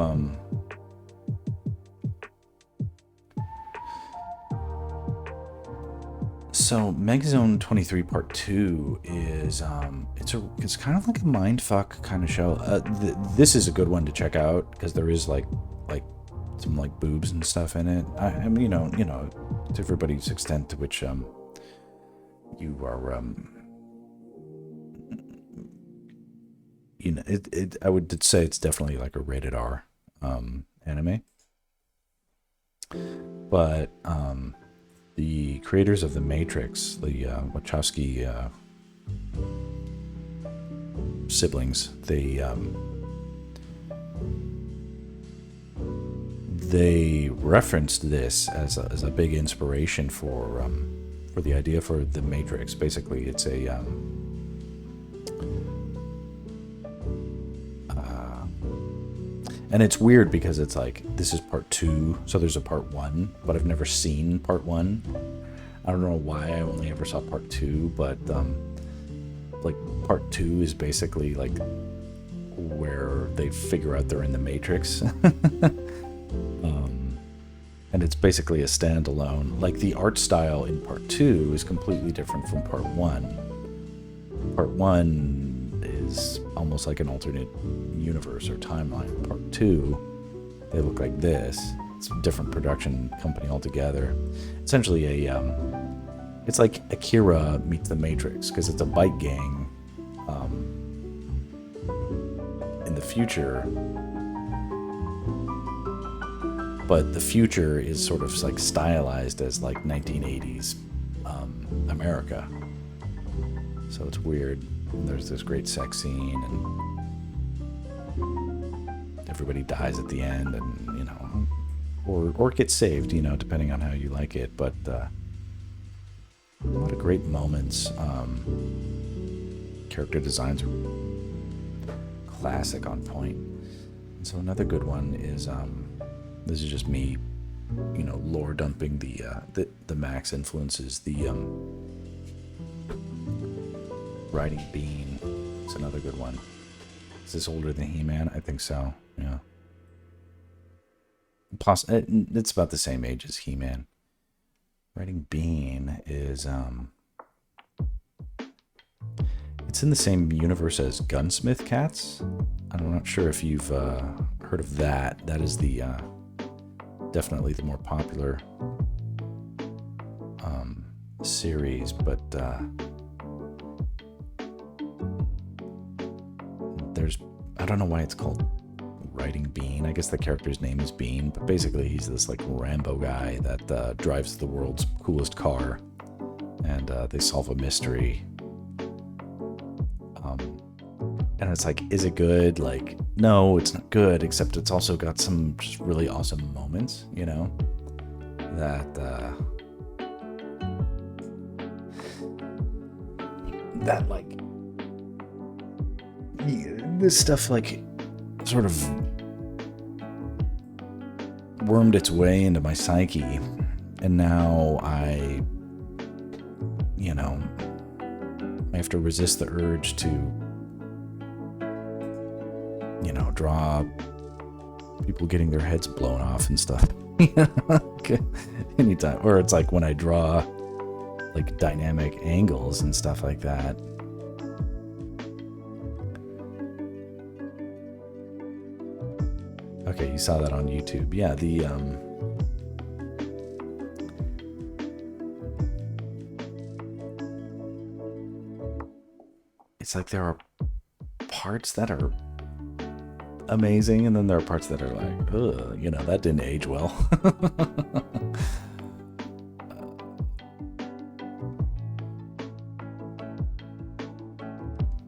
so Megazone 23 Part 2 is it's kind of like a mindfuck kind of show. This is a good one to check out because there is like some like boobs and stuff in it. I mean, you know, to everybody's extent to which you are you know, I would say it's definitely like a rated R anime. But the creators of The Matrix, the Wachowski siblings, they referenced this as a big inspiration for the idea for The Matrix. Basically, it's a and it's weird because it's like, this is part 2, so there's a part 1, but I've never seen part 1. I don't know why I only ever saw part 2, but like part 2 is basically like where they figure out they're in the Matrix. And it's basically a standalone. Like the art style in part 2 is completely different from part 1. Part 1 is almost like an alternate universe or timeline. Part 2, they look like this. It's a different production company altogether. Essentially it's like Akira meets the Matrix, because it's a bike gang in the future, but the future is sort of like stylized as like 1980s America. So it's weird. And there's this great sex scene, and everybody dies at the end, and you know, or gets saved, you know, depending on how you like it. But a lot of great moments. Character designs are classic, on point. And so another good one is this is just me, you know, lore dumping the Max influences. The Riding Bean is another good one. Is this older than He-Man? I think so. Yeah. It's about the same age as He-Man. Riding Bean is it's in the same universe as Gunsmith Cats. I'm not sure if you've heard of that. That is the definitely the more popular series, but there's, I don't know why it's called riding Bean. I guess the character's name is Bean, but basically he's this like Rambo guy that drives the world's coolest car, and they solve a mystery. And it's like, is it good? Like, no, it's not good, except it's also got some just really awesome moments, you know, that like this stuff like sort of wormed its way into my psyche, and now I have to resist the urge to draw people getting their heads blown off and stuff. Anytime. Or it's like when I draw like dynamic angles and stuff like that. Okay, you saw that on YouTube. Yeah, it's like there are parts that are amazing, and then there are parts that are like, ugh, that didn't age well.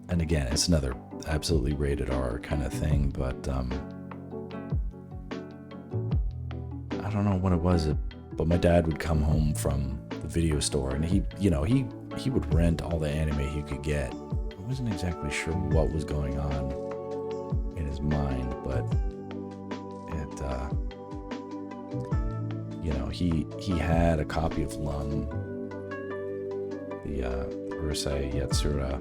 And again, it's another absolutely rated R kind of thing, but I don't know what it was, but my dad would come home from the video store, and he would rent all the anime he could get. I wasn't exactly sure what was going on in his mind, but he had a copy of Lum, the Urusei Yatsura.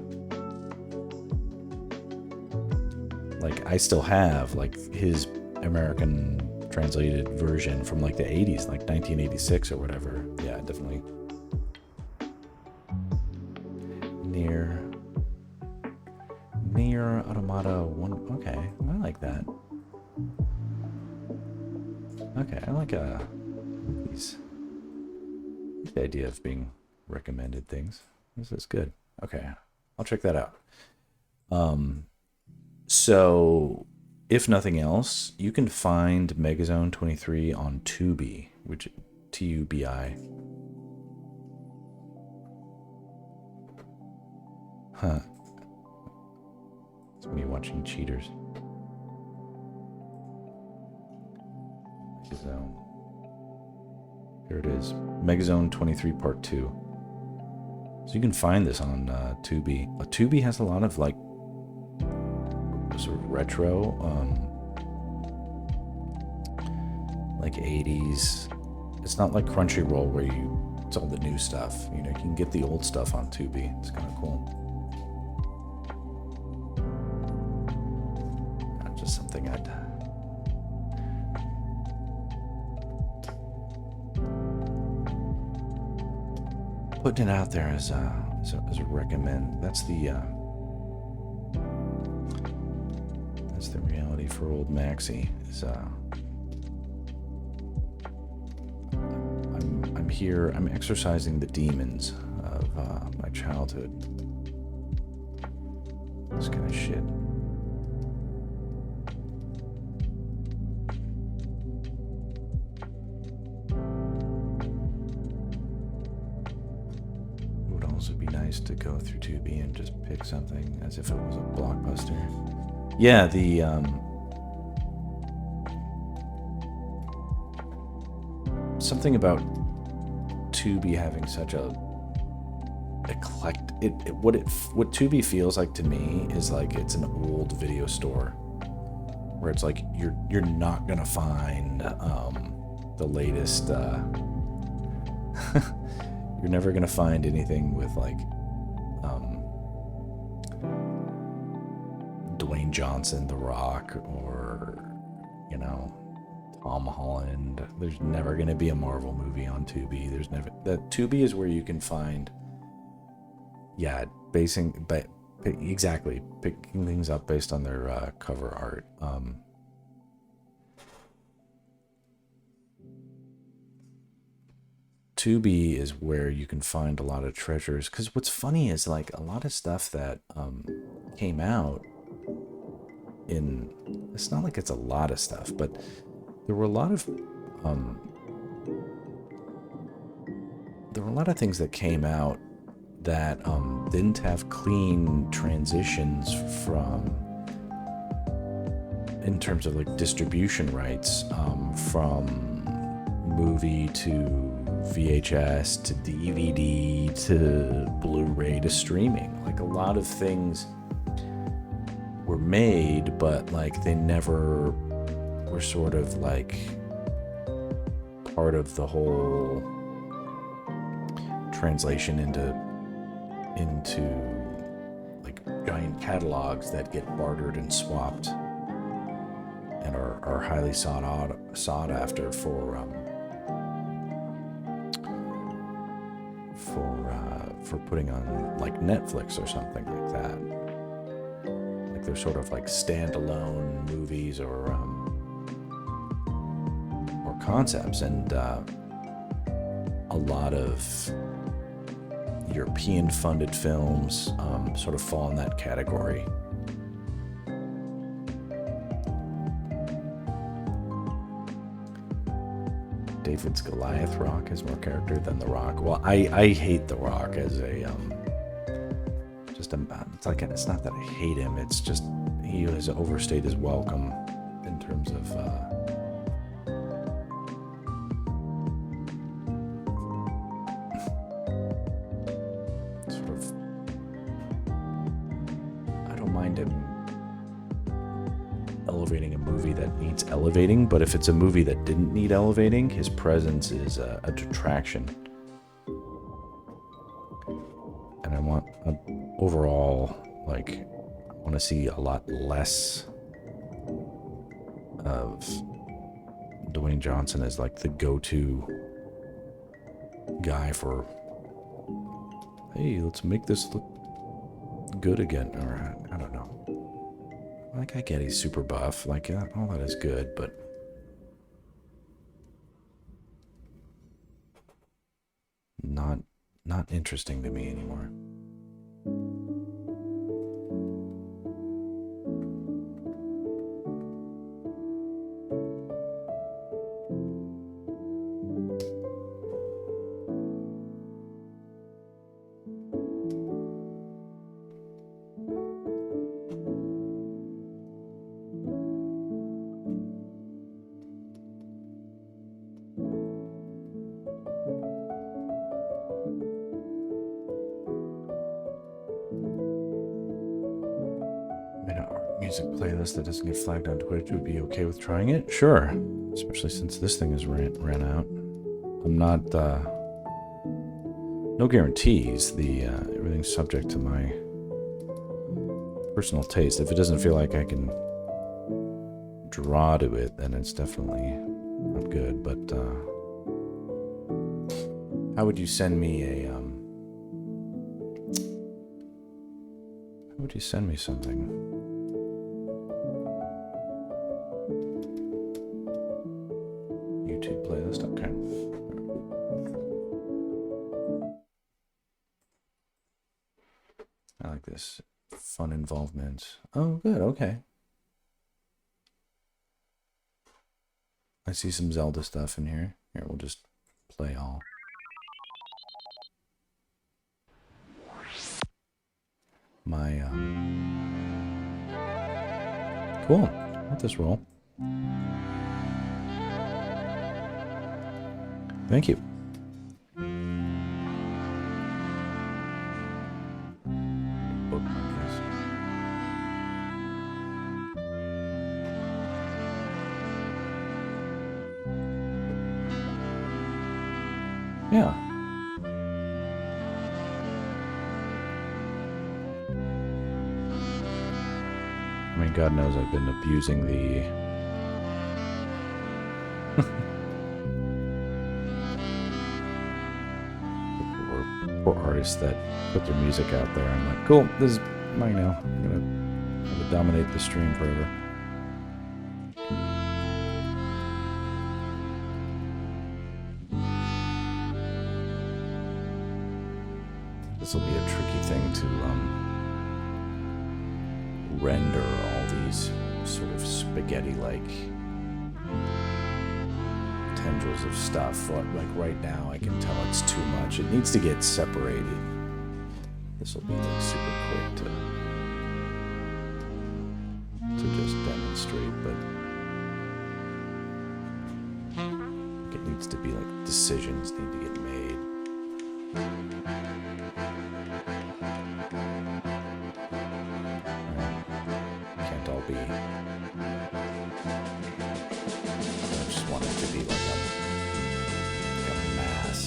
Like, I still have like his American translated version from like the 80s, like 1986 or whatever. Yeah, definitely. Near Automata 1. Okay, I like that. Okay, I like the idea of being recommended things. This is good. Okay, I'll check that out. So if nothing else, you can find Megazone 23 on Tubi, which Tubi. Huh. It's me watching cheaters. Megazone. Here it is. Megazone 23 Part 2. So you can find this on Tubi. Tubi has a lot of like sort of retro, like 80s. It's not like Crunchyroll where it's all the new stuff. You can get the old stuff on Tubi. It's kind of cool. Just something I'd putting it out there as a recommend. That's the reality for old Maxie. I'm here. I'm exorcising the demons of my childhood. This kind of shit. It would also be nice to go through Tubi and just pick something as if it was a blockbuster. Yeah, something about Tubi having such a eclectic. What Tubi feels like to me is like it's an old video store where it's like you're not gonna find the latest. You're never gonna find anything with like Dwayne Johnson, The Rock, or Tom Holland. There's never going to be a Marvel movie on Tubi. Tubi is where you can find, exactly, picking things up based on their cover art. Tubi is where you can find a lot of treasures, because what's funny is like a lot of stuff that came out in it's not like it's a lot of stuff, but there were a lot of things that came out that didn't have clean transitions from, in terms of like distribution rights, from movie to VHS to DVD to Blu-ray to streaming. Like a lot of things were made, but like they never were sort of like part of the whole translation into like giant catalogs that get bartered and swapped and are highly sought after for putting on like Netflix or something like that. Like they're sort of like standalone movies or concepts, and a lot of European funded films sort of fall in that category. David's Goliath Rock is more character than The Rock. Well, I hate The Rock as a it's not that I hate him, it's just he has overstayed his welcome in terms of sort of, I don't mind him elevating a movie that needs elevating, but if it's a movie that didn't need elevating, his presence is a detraction. And I want overall, like, I want to see a lot less of Dwayne Johnson as like the go-to guy for, hey, let's make this look good again, or I don't know. Like, I get he's super buff, like, all that is good, but not interesting to me anymore. Music playlist that doesn't get flagged on Twitch would be okay with trying it? Sure. Especially since this thing has ran out. I'm not, no guarantees. Everything's subject to my personal taste. If it doesn't feel like I can draw to it, then it's definitely not good. But, how would you send me something? YouTube playlist, okay. I like this. Fun involvement. Oh, good, okay. I see some Zelda stuff in here. Here, we'll just play all. My, cool. Let this roll. Thank you. Bookmark this. Yeah. I mean, God knows I've been abusing the poor artists that put their music out there. I'm like, cool, this is mine now. I'm gonna dominate the stream forever. This will be a tricky thing to render all these sort of spaghetti-like tendrils of stuff. Like right now, I can tell it's too much. It needs to get separated. This will be like super quick to just demonstrate, but it needs to be like decisions need to get made. Can't all be. I just want it to be like a mass.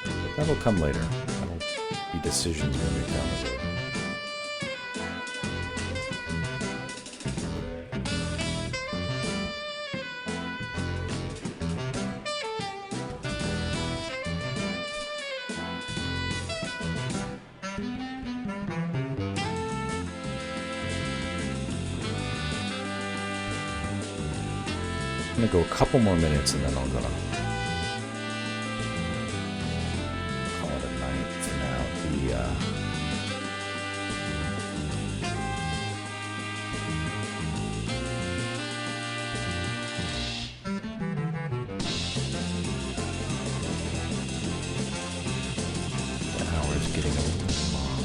But that'll come later. That'll be decisions we make down the road. I'm gonna go a couple more minutes and then I'm gonna call it a night for now. The hour is getting a little bit long.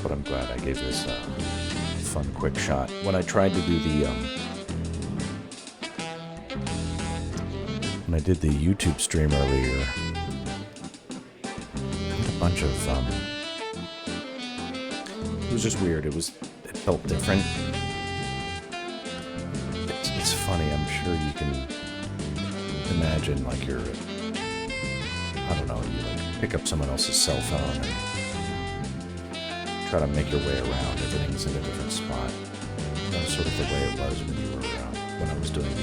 But I'm glad I gave this a fun, quick shot. When I tried to do the, when I did the YouTube stream earlier, I had a bunch of, it was just weird. It felt different. It's funny. I'm sure you can imagine, like you're, I don't know, you like pick up someone else's cell phone and try to make your way around. Everything's in a different spot. That was sort of the way it was when you were when I was doing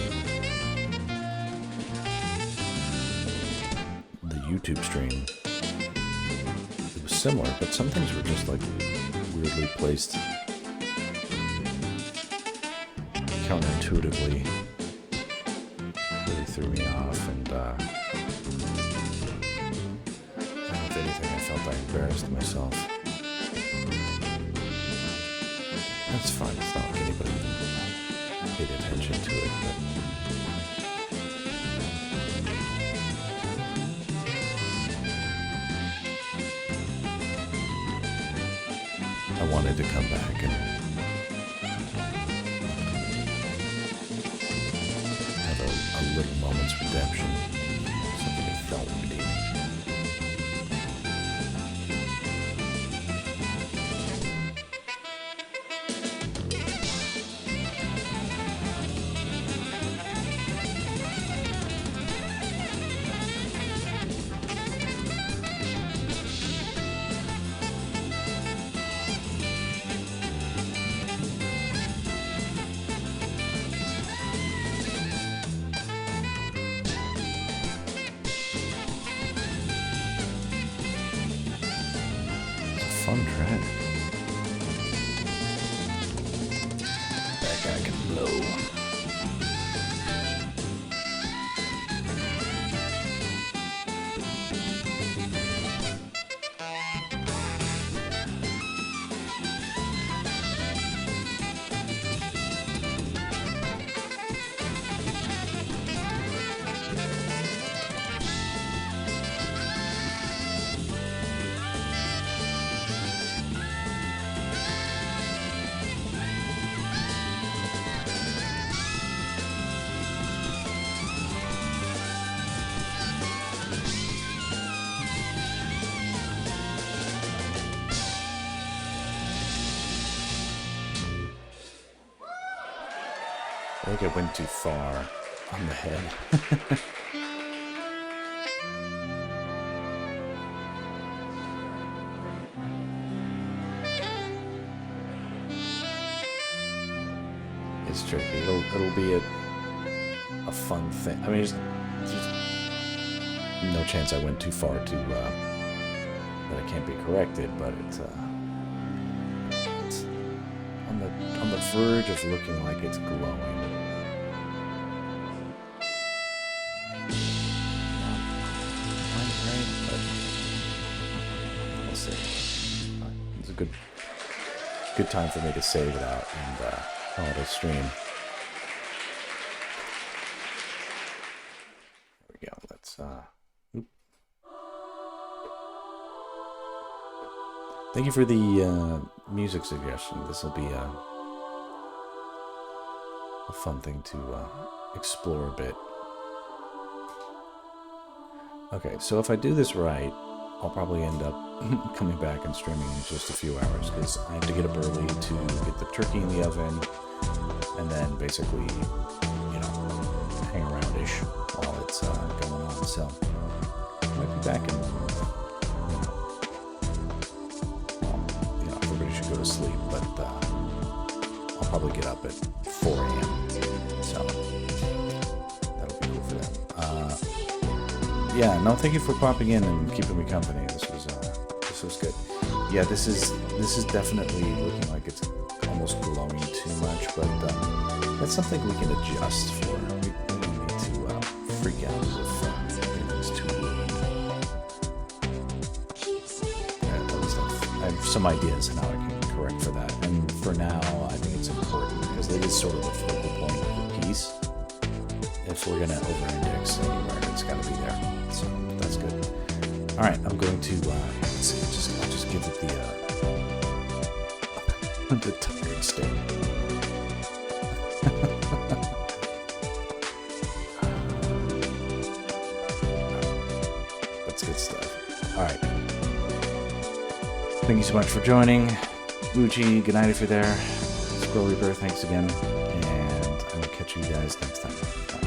the YouTube stream. It was similar, but some things were just like weirdly placed, counterintuitively. Really threw me off, and if anything, I felt I embarrassed myself. That's fine. It's not like anybody paid attention to it, but I wanted to come back and have a little moment's redemption. Something that felt redeeming. Fun track. That guy can blow. I think I went too far on the head. It's tricky. It'll be a fun thing. I mean, there's no chance I went too far to that it can't be corrected, but it's on the the verge of looking like it's glowing. Right, but we'll see. It's a good time for me to save it out and call it a stream. There we go. Let's Thank you for the music suggestion. This will be a fun thing to explore a bit. Okay, so if I do this right, I'll probably end up coming back and streaming in just a few hours, because I have to get up early to get the turkey in the oven, and then basically, you know, hang around-ish while it's going on. So I might be back in, everybody should go to sleep, but I'll probably get up at 4 a.m. So that'll be cool for them. Yeah, no, thank you for popping in and keeping me company. This was good. Yeah, this is definitely looking like it's almost glowing too much, but that's something we can adjust for. We don't need to freak out if anything's too weird. At least I have some ideas on how I can correct for that. And for now, I think it's important because it is sort of the focal point of the piece. If we're gonna over-index anywhere, it's got to be there. So that's good. All right, I'm going to let's see. I'll just give it the tired state. That's good stuff. All right. Thank you so much for joining. Uchi, good night if you're there. Scroll Reaper, thanks again. And I will catch you guys next time. Bye.